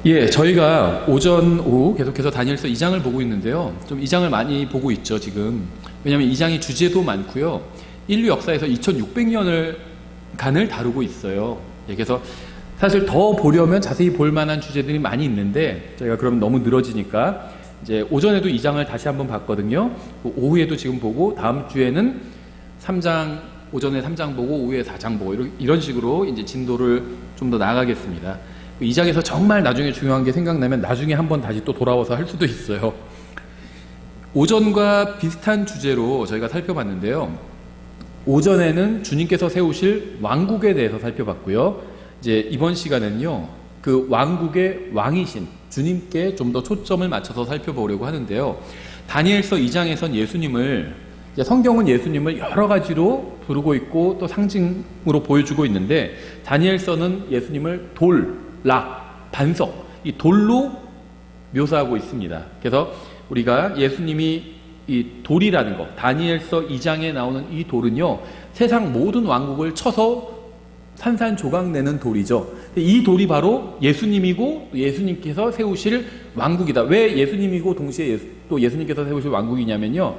예, 저희가 오전, 오후 계속해서 다니엘서 2장을 보고 있는데요. 좀 2장을 많이 보고 있죠, 지금. 왜냐하면 2장이 주제도 많고요. 인류 역사에서 2600년을 간을 다루고 있어요. 예, 그래서 사실 더 보려면 자세히 볼 만한 주제들이 많이 있는데 저희가 그럼 너무 늘어지니까 이제 오전에도 2장을 다시 한번 봤거든요. 오후에도 지금 보고 다음 주에는 3장, 오전에 3장 보고 오후에 4장 보고 이런 식으로 이제 진도를 좀 더 나아가겠습니다. 2장에서 정말 나중에 중요한 게 생각나면 나중에 한번 다시 또 돌아와서 할 수도 있어요. 오전과 비슷한 주제로 저희가 살펴봤는데요. 오전에는 주님께서 세우실 왕국에 대해서 살펴봤고요. 이제 이번 시간에는요, 그 왕국의 왕이신 주님께 좀 더 초점을 맞춰서 살펴보려고 하는데요. 다니엘서 2장에선 예수님을, 성경은 예수님을 여러 가지로 부르고 있고 또 상징으로 보여주고 있는데, 다니엘서는 예수님을 돌, 락, 반석, 이 돌로 묘사하고 있습니다. 그래서 우리가 예수님이 이 돌이라는 것, 다니엘서 2장에 나오는 이 돌은요, 세상 모든 왕국을 쳐서 산산조각 내는 돌이죠. 이 돌이 바로 예수님이고 예수님께서 세우실 왕국이다. 왜 예수님이고 동시에 또 예수님께서 세우실 왕국이냐면요,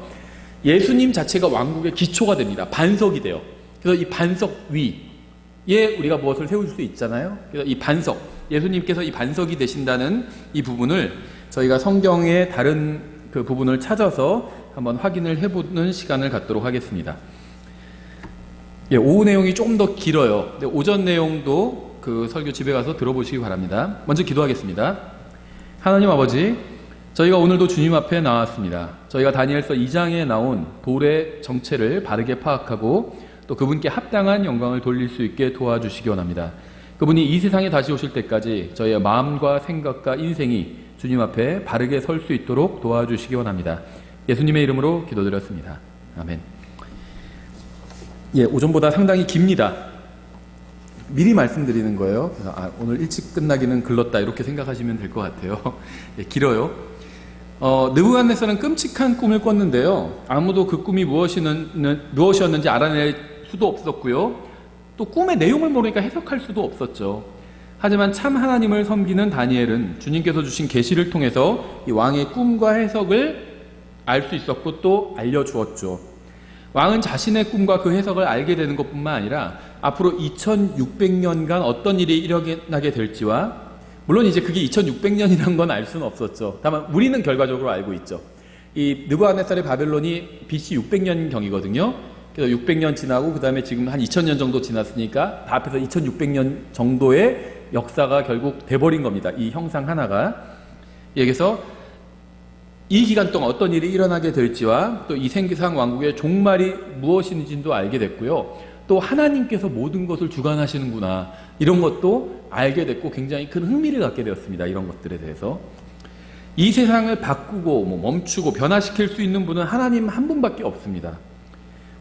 예수님 자체가 왕국의 기초가 됩니다. 반석이 돼요. 그래서 이 반석 위에 우리가 무엇을 세울 수 있잖아요. 그래서 이 반석, 예수님께서 이 반석이 되신다는 이 부분을 저희가 성경의 다른 그 부분을 찾아서 한번 확인을 해보는 시간을 갖도록 하겠습니다. 예, 오후 내용이 조금 더 길어요. 근데 오전 내용도 그 설교 집에 가서 들어보시기 바랍니다. 먼저 기도하겠습니다. 하나님 아버지, 저희가 오늘도 주님 앞에 나왔습니다. 저희가 다니엘서 2장에 나온 돌의 정체를 바르게 파악하고 또 그분께 합당한 영광을 돌릴 수 있게 도와주시기 원합니다. 그분이 이 세상에 다시 오실 때까지 저희의 마음과 생각과 인생이 주님 앞에 바르게 설 수 있도록 도와주시기 원합니다. 예수님의 이름으로 기도드렸습니다. 아멘. 예, 오전보다 상당히 깁니다. 미리 말씀드리는 거예요. 그래서 오늘 일찍 끝나기는 글렀다 이렇게 생각하시면 될 것 같아요. 예, 길어요. 느부갓네살은 끔찍한 꿈을 꿨는데요. 아무도 그 꿈이 무엇이었는지 알아낼 수도 없었고요. 또 꿈의 내용을 모르니까 해석할 수도 없었죠. 하지만 참 하나님을 섬기는 다니엘은 주님께서 주신 계시를 통해서 이 왕의 꿈과 해석을 알 수 있었고 또 알려주었죠. 왕은 자신의 꿈과 그 해석을 알게 되는 것뿐만 아니라 앞으로 2600년간 어떤 일이 일어나게 될지와, 물론 이제 그게 2600년이라는 건 알 수는 없었죠. 다만 우리는 결과적으로 알고 있죠. 이 느부갓네살의 바벨론이 BC 600년경이거든요. 그래서 600년 지나고 그 다음에 지금 한 2000년 정도 지났으니까 다 합해서 2600년 정도의 역사가 결국 돼버린 겁니다. 이 형상 하나가. 여기서 이 기간 동안 어떤 일이 일어나게 될지와 또 이 세상 왕국의 종말이 무엇인지도 알게 됐고요. 또 하나님께서 모든 것을 주관하시는구나, 이런 것도 알게 됐고 굉장히 큰 흥미를 갖게 되었습니다. 이런 것들에 대해서. 이 세상을 바꾸고 멈추고 변화시킬 수 있는 분은 하나님 한 분밖에 없습니다.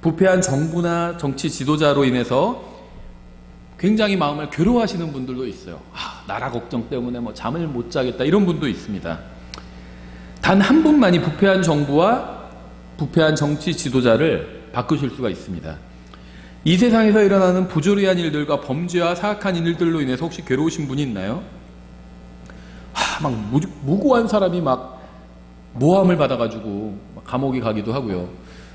부패한 정부나 정치 지도자로 인해서 굉장히 마음을 괴로워하시는 분들도 있어요. 나라 걱정 때문에 잠을 못 자겠다, 이런 분도 있습니다. 단 한 분만이 부패한 정부와 부패한 정치 지도자를 바꾸실 수가 있습니다. 이 세상에서 일어나는 부조리한 일들과 범죄와 사악한 일들로 인해서 혹시 괴로우신 분이 있나요? 막 무고한 사람이 막 모함을 받아가지고 감옥에 가기도 하고요.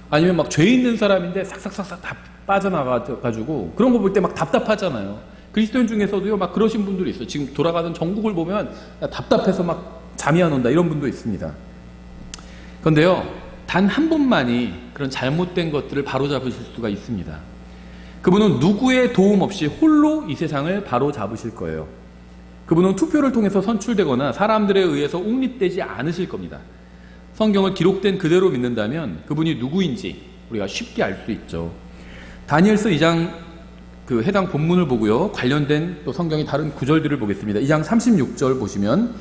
아니면 막 죄 있는 사람인데 싹싹싹싹 다 빠져나가가지고 그런 거 볼 때 막 답답하잖아요. 그리스도인 중에서도요, 막 그러신 분들이 있어요. 지금 돌아가는 정국을 보면 답답해서 막 잠이 안 온다, 이런 분도 있습니다. 그런데요, 단 한 분만이 그런 잘못된 것들을 바로잡으실 수가 있습니다. 그분은 누구의 도움 없이 홀로 이 세상을 바로잡으실 거예요. 그분은 투표를 통해서 선출되거나 사람들에 의해서 옹립되지 않으실 겁니다. 성경을 기록된 그대로 믿는다면 그분이 누구인지 우리가 쉽게 알 수 있죠. 다니엘서 2장 그 해당 본문을 보고요, 관련된 또 성경의 다른 구절들을 보겠습니다. 2장 36절 보시면,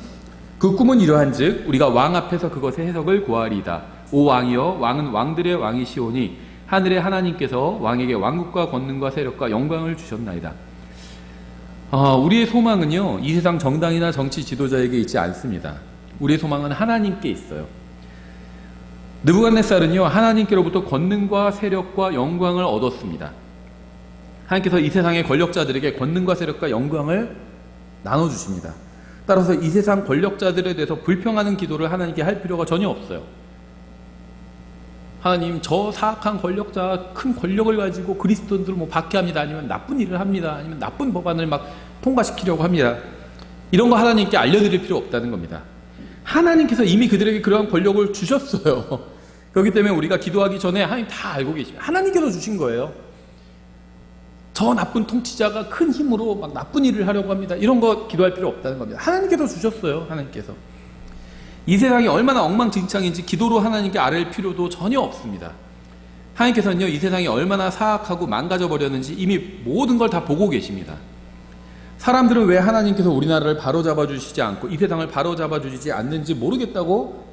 그 꿈은 이러한즉 우리가 왕 앞에서 그것의 해석을 구하리이다. 오 왕이여, 왕은 왕들의 왕이시오니 하늘의 하나님께서 왕에게 왕국과 권능과 세력과 영광을 주셨나이다. 우리의 소망은요, 이 세상 정당이나 정치 지도자에게 있지 않습니다. 우리의 소망은 하나님께 있어요. 느부갓네살은요, 하나님께로부터 권능과 세력과 영광을 얻었습니다. 하나님께서 이 세상의 권력자들에게 권능과 세력과 영광을 나눠주십니다. 따라서 이 세상 권력자들에 대해서 불평하는 기도를 하나님께 할 필요가 전혀 없어요. 하나님, 저 사악한 권력자 큰 권력을 가지고 그리스도인들을 뭐 박해합니다. 아니면 나쁜 일을 합니다. 아니면 나쁜 법안을 막 통과시키려고 합니다. 이런 거 하나님께 알려드릴 필요 없다는 겁니다. 하나님께서 이미 그들에게 그러한 권력을 주셨어요. 그렇기 때문에 우리가 기도하기 전에 하나님 다 알고 계십니다. 하나님께서 주신 거예요. 저 나쁜 통치자가 큰 힘으로 막 나쁜 일을 하려고 합니다. 이런 거 기도할 필요 없다는 겁니다. 하나님께서 주셨어요. 하나님께서. 이 세상이 얼마나 엉망진창인지 기도로 하나님께 아뢰 필요도 전혀 없습니다. 하나님께서는요, 이 세상이 얼마나 사악하고 망가져 버렸는지 이미 모든 걸 다 보고 계십니다. 사람들은 왜 하나님께서 우리나라를 바로잡아 주시지 않고 이 세상을 바로잡아 주시지 않는지 모르겠다고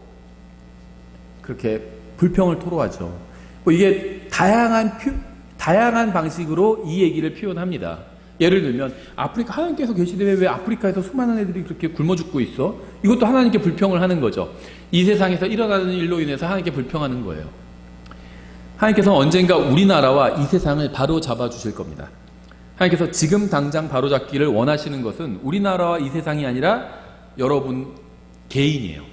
그렇게 불평을 토로하죠. 이게 다양한 방식으로 이 얘기를 표현합니다. 예를 들면 아프리카, 하나님께서 계시되 왜 아프리카에서 수많은 애들이 그렇게 굶어 죽고 있어? 이것도 하나님께 불평을 하는 거죠. 이 세상에서 일어나는 일로 인해서 하나님께 불평하는 거예요. 하나님께서 언젠가 우리나라와 이 세상을 바로 잡아 주실 겁니다. 하나님께서 지금 당장 바로 잡기를 원하시는 것은 우리나라와 이 세상이 아니라 여러분 개인이에요.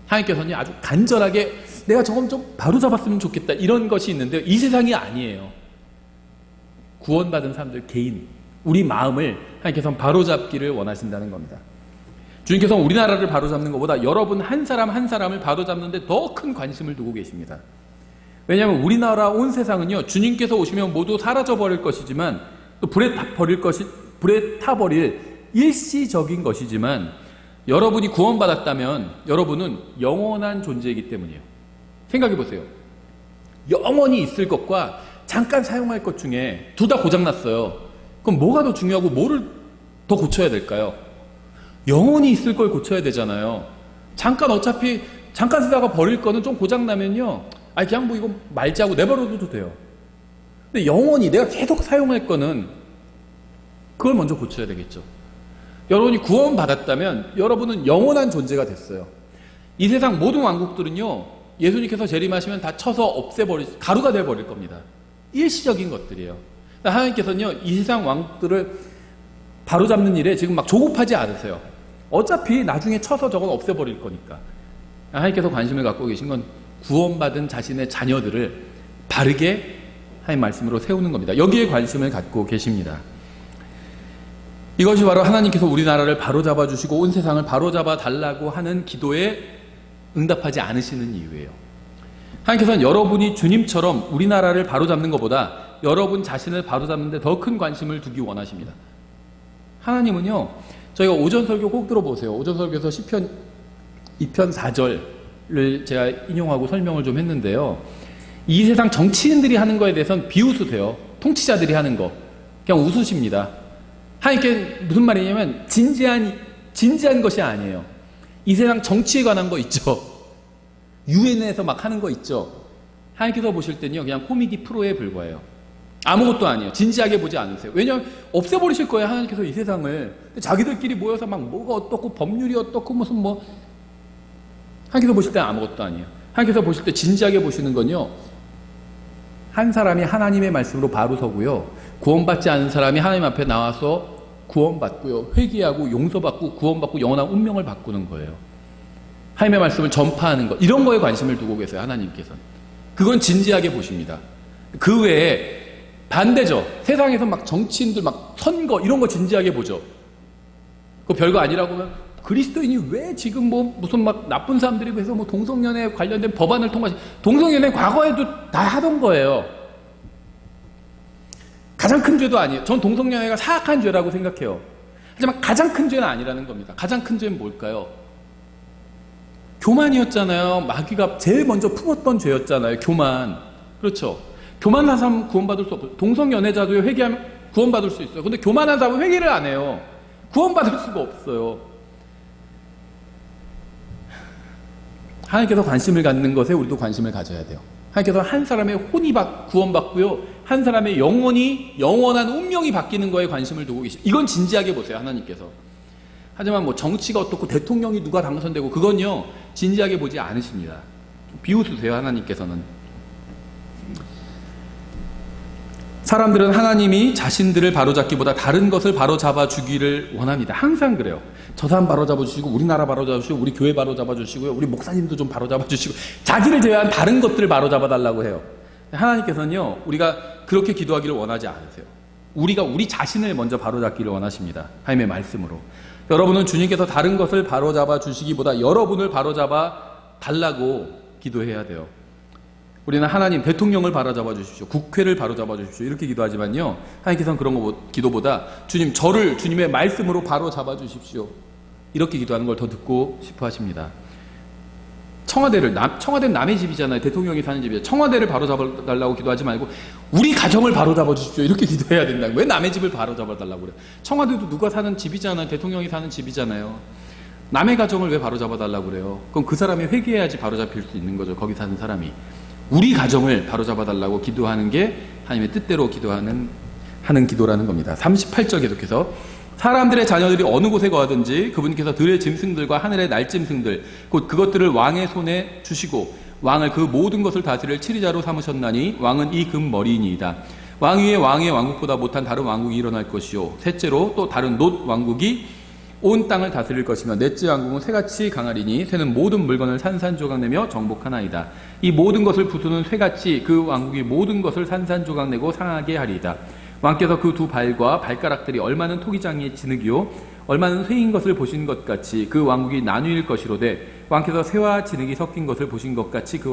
하나님께서는 아주 간절하게 내가 저건 좀 바로 잡았으면 좋겠다 이런 것이 있는데 이 세상이 아니에요. 구원받은 사람들 개인, 우리 마음을 하나님께서는 바로잡기를 원하신다는 겁니다. 주님께서는 우리나라를 바로잡는 것보다 여러분 한 사람 한 사람을 바로잡는 데 더 큰 관심을 두고 계십니다. 왜냐하면 우리나라 온 세상은요, 주님께서 오시면 모두 사라져버릴 것이지만 또 불에 타버릴 일시적인 것이지만 여러분이 구원받았다면 여러분은 영원한 존재이기 때문이에요. 생각해 보세요. 영원히 있을 것과 잠깐 사용할 것 중에 둘 다 고장났어요. 그럼 뭐가 더 중요하고 뭐를 더 고쳐야 될까요? 영원히 있을 걸 고쳐야 되잖아요. 어차피 잠깐 쓰다가 버릴 거는 좀 고장나면요, 그냥 뭐 이거 말자고 내버려둬도 돼요. 근데 영원히 내가 계속 사용할 거는 그걸 먼저 고쳐야 되겠죠. 여러분이 구원받았다면 여러분은 영원한 존재가 됐어요. 이 세상 모든 왕국들은요, 예수님께서 재림하시면 다 쳐서 가루가 되어버릴 겁니다. 일시적인 것들이에요. 하나님께서는요, 이 세상 왕국들을 바로잡는 일에 지금 막 조급하지 않으세요. 어차피 나중에 쳐서 저건 없애버릴 거니까. 하나님께서 관심을 갖고 계신 건 구원받은 자신의 자녀들을 바르게 하나님 말씀으로 세우는 겁니다. 여기에 관심을 갖고 계십니다. 이것이 바로 하나님께서 우리나라를 바로잡아 주시고 온 세상을 바로잡아 달라고 하는 기도에 응답하지 않으시는 이유예요. 하나님께서는 여러분이 주님처럼 우리나라를 바로잡는 것보다 여러분 자신을 바로잡는 데 더 큰 관심을 두기 원하십니다. 하나님은요, 저희가 오전 설교 꼭 들어보세요. 오전 설교에서 시편 2편 4절을 제가 인용하고 설명을 좀 했는데요, 이 세상 정치인들이 하는 거에 대해서는 비웃으세요. 통치자들이 하는 거 그냥 웃으십니다. 하나님께 무슨 말이냐면 진지한 것이 아니에요. 이 세상 정치에 관한 거 있죠. 유엔에서 막 하는 거 있죠. 하나님께서 보실 때는요, 그냥 코미디 프로에 불과해요. 아무것도 아니에요. 진지하게 보지 않으세요. 왜냐하면 없애버리실 거예요, 하나님께서 이 세상을. 자기들끼리 모여서 막 뭐가 어떻고 법률이 어떻고 무슨 뭐, 하나님께서 보실 때는 아무것도 아니에요. 하나님께서 보실 때 진지하게 보시는 건요, 한 사람이 하나님의 말씀으로 바로 서고요, 구원받지 않은 사람이 하나님 앞에 나와서 구원받고요, 회개하고 용서받고 구원받고 영원한 운명을 바꾸는 거예요. 하나님의 말씀을 전파하는 것, 이런 거에 관심을 두고 계세요, 하나님께서는. 그건 진지하게 보십니다. 그 외에 반대죠. 세상에서 막 정치인들 막 선거 이런 거 진지하게 보죠. 그거 별거 아니라고 하면 그리스도인이 왜 지금 뭐 무슨 막 나쁜 사람들이 해서 뭐 동성연애 관련된 법안을 동성연애 과거에도 다 하던 거예요. 가장 큰 죄도 아니에요. 전 동성연애가 사악한 죄라고 생각해요. 하지만 가장 큰 죄는 아니라는 겁니다. 가장 큰 죄는 뭘까요? 교만이었잖아요. 마귀가 제일 먼저 품었던 죄였잖아요. 교만. 그렇죠. 교만한 사람은 구원받을 수 없어요. 동성연애자도 회개하면 구원받을 수 있어요. 근데 교만한 사람은 회개를 안 해요. 구원받을 수가 없어요. 하나님께서 관심을 갖는 것에 우리도 관심을 가져야 돼요. 하나님께서 한 사람의 혼이 구원받고요, 한 사람의 영원한 운명이 바뀌는 거에 관심을 두고 계시죠. 이건 진지하게 보세요, 하나님께서. 하지만 뭐 정치가 어떻고 대통령이 누가 당선되고 그건요, 진지하게 보지 않으십니다. 비웃으세요, 하나님께서는. 사람들은 하나님이 자신들을 바로잡기보다 다른 것을 바로잡아 주기를 원합니다. 항상 그래요. 저 사람 바로잡아 주시고, 우리나라 바로잡아 주시고, 우리 교회 바로잡아 주시고요, 우리 목사님도 좀 바로잡아 주시고, 자기를 제외한 다른 것들을 바로잡아 달라고 해요. 하나님께서는요, 우리가 그렇게 기도하기를 원하지 않으세요. 우리가 우리 자신을 먼저 바로잡기를 원하십니다. 하나님의 말씀으로. 여러분은 주님께서 다른 것을 바로잡아 주시기보다 여러분을 바로잡아 달라고 기도해야 돼요. 우리는 하나님, 대통령을 바로잡아 주십시오, 국회를 바로잡아 주십시오, 이렇게 기도하지만요, 하나님께서는 그런 기도보다 주님, 저를 주님의 말씀으로 바로잡아 주십시오, 이렇게 기도하는 걸 더 듣고 싶어 하십니다. 청와대는 남의 집이잖아요. 대통령이 사는 집이잖아요. 청와대를 바로잡아 달라고 기도하지 말고 우리 가정을 바로잡아 주십시오, 이렇게 기도해야 된다고. 왜 남의 집을 바로잡아 달라고 그래요? 청와대도 누가 사는 집이잖아요. 대통령이 사는 집이잖아요. 남의 가정을 왜 바로잡아 달라고 그래요? 그럼 그 사람이 회개해야지 바로잡힐 수 있는 거죠. 거기 사는 사람이. 우리 가정을 바로잡아 달라고 기도하는 게 하나님의 뜻대로 기도하는 기도라는 겁니다. 38절 계속해서 사람들의 자녀들이 어느 곳에 거하든지 그분께서 들의 짐승들과 하늘의 날짐승들 곧 그것들을 왕의 손에 주시고 왕을 그 모든 것을 다스릴 치리자로 삼으셨나니 왕은 이 금머리이니이다. 왕 위에 왕의 왕국보다 못한 다른 왕국이 일어날 것이요 셋째로 또 다른 놋 왕국이 온 땅을 다스릴 것이며 넷째 왕국은 쇠같이 강하리니 쇠는 모든 물건을 산산조각내며 정복하나이다. 이 모든 것을 부수는 쇠같이 그 왕국이 모든 것을 산산조각내고 상하게 하리이다. 왕께서 그 두 발과 발가락들이 얼마는 토기장의 진흙이요 얼마는 쇠인 것을 보신 것 같이 그 왕국이 나누일 것이로되 왕께서 쇠와 진흙이 섞인 것을 보신 것 같이 그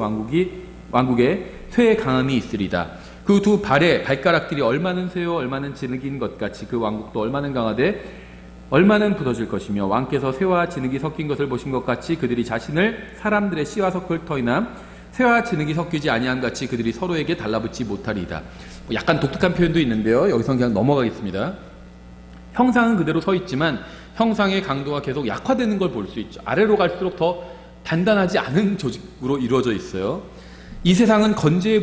왕국에 쇠의 강함이 있으리다. 그 두 발의 발가락들이 얼마는 쇠요 얼마는 진흙인 것 같이 그 왕국도 얼마는 강하되 얼마는 부서질 것이며 왕께서 쇠와 진흙이 섞인 것을 보신 것 같이 그들이 자신을 사람들의 씨와 섞을 터이나 쇠와 진흙이 섞이지 아니함 같이 그들이 서로에게 달라붙지 못하리이다. 약간 독특한 표현도 있는데요, 여기서 그냥 넘어가겠습니다. 형상은 그대로 서 있지만 형상의 강도가 계속 약화되는 걸 볼 수 있죠. 아래로 갈수록 더 단단하지 않은 조직으로 이루어져 있어요. 이 세상은 건재해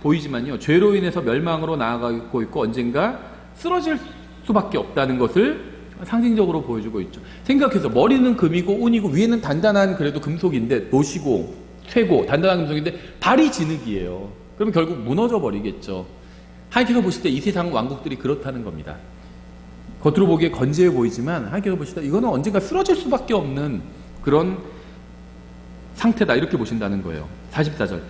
보이지만요, 죄로 인해서 멸망으로 나아가고 있고 언젠가 쓰러질 수밖에 없다는 것을 상징적으로 보여주고 있죠. 생각해서 머리는 금이고 운이고 위에는 단단한 그래도 금속인데 노시고 쇠고 단단한 금속인데 발이 진흙이에요. 그럼 결국 무너져 버리겠죠. 하나님께서 보실 때 이 세상 왕국들이 그렇다는 겁니다. 겉으로 보기에 건재해 보이지만 하나님께서 보실 때 이거는 언젠가 쓰러질 수밖에 없는 그런 상태다, 이렇게 보신다는 거예요. 44절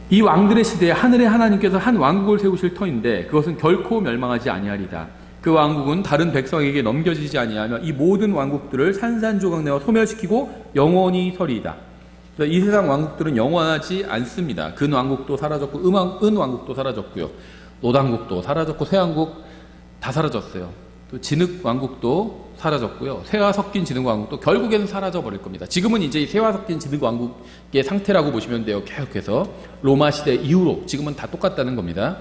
이 왕들의 시대에 하늘의 하나님께서 한 왕국을 세우실 터인데 그것은 결코 멸망하지 아니하리다. 그 왕국은 다른 백성에게 넘겨지지 아니하며 이 모든 왕국들을 산산조각내어 소멸시키고 영원히 서리이다. 이 세상 왕국들은 영원하지 않습니다. 근 왕국도 사라졌고 은 왕국도 사라졌고요, 노당국도 사라졌고 쇠왕국 다 사라졌어요. 또 진흙 왕국도 사라졌고요, 쇠와 섞인 진흙 왕국도 결국에는 사라져 버릴 겁니다. 지금은 이제 이 쇠와 섞인 진흙 왕국의 상태라고 보시면 돼요. 계속해서 로마 시대 이후로 지금은 다 똑같다는 겁니다.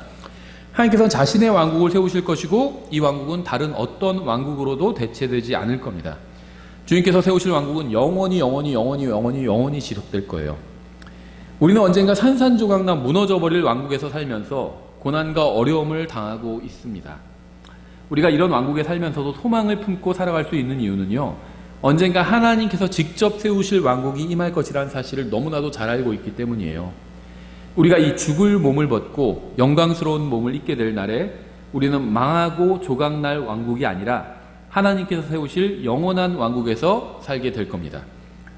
하나님께서는 자신의 왕국을 세우실 것이고 이 왕국은 다른 어떤 왕국으로도 대체되지 않을 겁니다. 주님께서 세우실 왕국은 영원히 지속될 거예요. 우리는 언젠가 산산조각나 무너져버릴 왕국에서 살면서 고난과 어려움을 당하고 있습니다. 우리가 이런 왕국에 살면서도 소망을 품고 살아갈 수 있는 이유는요, 언젠가 하나님께서 직접 세우실 왕국이 임할 것이라는 사실을 너무나도 잘 알고 있기 때문이에요. 우리가 이 죽을 몸을 벗고 영광스러운 몸을 입게 될 날에 우리는 망하고 조각날 왕국이 아니라 하나님께서 세우실 영원한 왕국에서 살게 될 겁니다.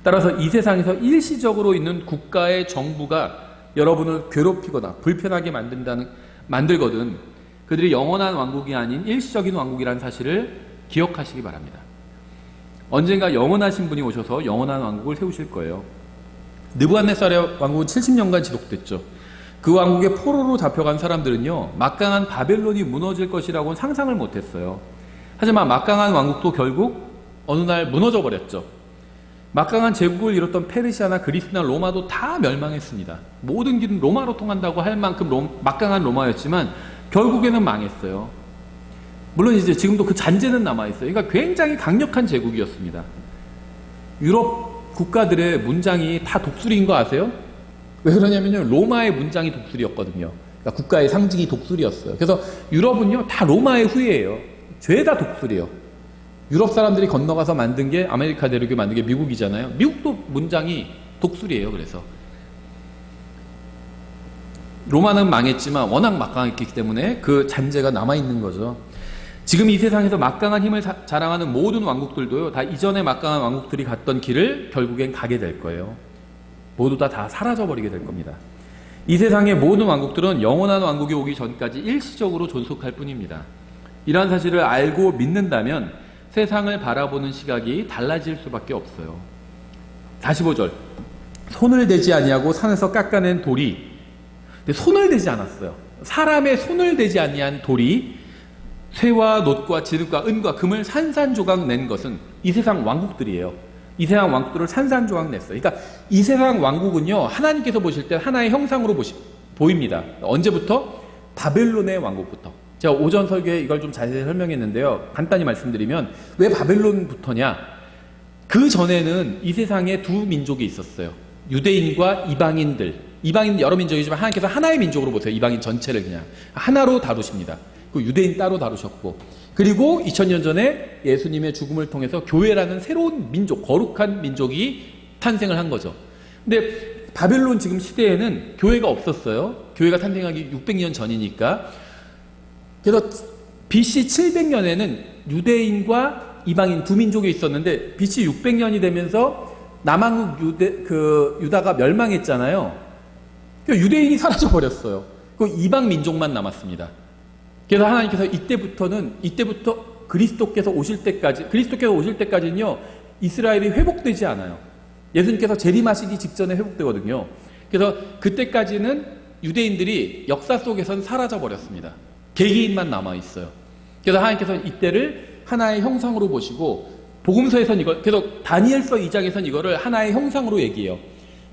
따라서 이 세상에서 일시적으로 있는 국가의 정부가 여러분을 괴롭히거나 불편하게 만들거든 그들이 영원한 왕국이 아닌 일시적인 왕국이라는 사실을 기억하시기 바랍니다. 언젠가 영원하신 분이 오셔서 영원한 왕국을 세우실 거예요. 느부갓네살의 왕국은 70년간 지속됐죠. 그 왕국의 포로로 잡혀간 사람들은요, 막강한 바벨론이 무너질 것이라고는 상상을 못했어요. 하지만 막강한 왕국도 결국 어느 날 무너져 버렸죠. 막강한 제국을 이뤘던 페르시아나 그리스나 로마도 다 멸망했습니다. 모든 길은 로마로 통한다고 할 만큼 막강한 로마였지만 결국에는 망했어요. 물론 이제 지금도 그 잔재는 남아있어요. 그러니까 굉장히 강력한 제국이었습니다. 유럽 국가들의 문장이 다 독수리인 거 아세요? 왜 그러냐면요, 로마의 문장이 독수리였거든요. 그러니까 국가의 상징이 독수리였어요. 그래서 유럽은요 다 로마의 후예예요. 죄다 독수리예요. 유럽 사람들이 건너가서 만든 게, 아메리카 대륙에 만든 게 미국이잖아요. 미국도 문장이 독수리예요. 그래서 로마는 망했지만 워낙 막강했기 때문에 그 잔재가 남아있는 거죠. 지금 이 세상에서 막강한 힘을 자랑하는 모든 왕국들도요, 다 이전에 막강한 왕국들이 갔던 길을 결국엔 가게 될 거예요. 모두 다 사라져버리게 될 겁니다. 이 세상의 모든 왕국들은 영원한 왕국이 오기 전까지 일시적으로 존속할 뿐입니다. 이러한 사실을 알고 믿는다면 세상을 바라보는 시각이 달라질 수밖에 없어요. 45절. 손을 대지 아니하고 산에서 깎아낸 돌이, 근데 손을 대지 않았어요. 사람의 손을 대지 아니한 돌이 쇠와 놋과 진흙과 은과 금을 산산조각 낸 것은 이 세상 왕국들이에요. 이 세상 왕국들을 산산조각 냈어요. 그러니까 이 세상 왕국은요, 하나님께서 보실 때 하나의 형상으로 보입니다. 언제부터? 바벨론의 왕국부터. 제가 오전 설교에 이걸 좀 자세히 설명했는데요. 간단히 말씀드리면 왜 바벨론부터냐? 그 전에는 이 세상에 두 민족이 있었어요. 유대인과 이방인들. 이방인 여러 민족이지만 하나님께서 하나의 민족으로 보세요. 이방인 전체를 그냥 하나로 다루십니다. 그 유대인 따로 다루셨고, 그리고 2000년 전에 예수님의 죽음을 통해서 교회라는 새로운 민족, 거룩한 민족이 탄생을 한 거죠. 근데 바벨론 지금 시대에는 교회가 없었어요. 교회가 탄생하기 600년 전이니까. 그래서 BC 700년에는 유대인과 이방인 두 민족이 있었는데 BC 600년이 되면서 남한국 유다가 멸망했잖아요. 유대인이 사라져 버렸어요. 그 이방 민족만 남았습니다. 그래서 하나님께서 이때부터 그리스도께서 오실 때까지는요, 이스라엘이 회복되지 않아요. 예수님께서 재림하시기 직전에 회복되거든요. 그래서 그때까지는 유대인들이 역사 속에선 사라져 버렸습니다. 개개인만 남아 있어요. 그래서 하나님께서 이때를 하나의 형상으로 보시고, 복음서에선 그래서 다니엘서 2장에선 이거를 하나의 형상으로 얘기해요.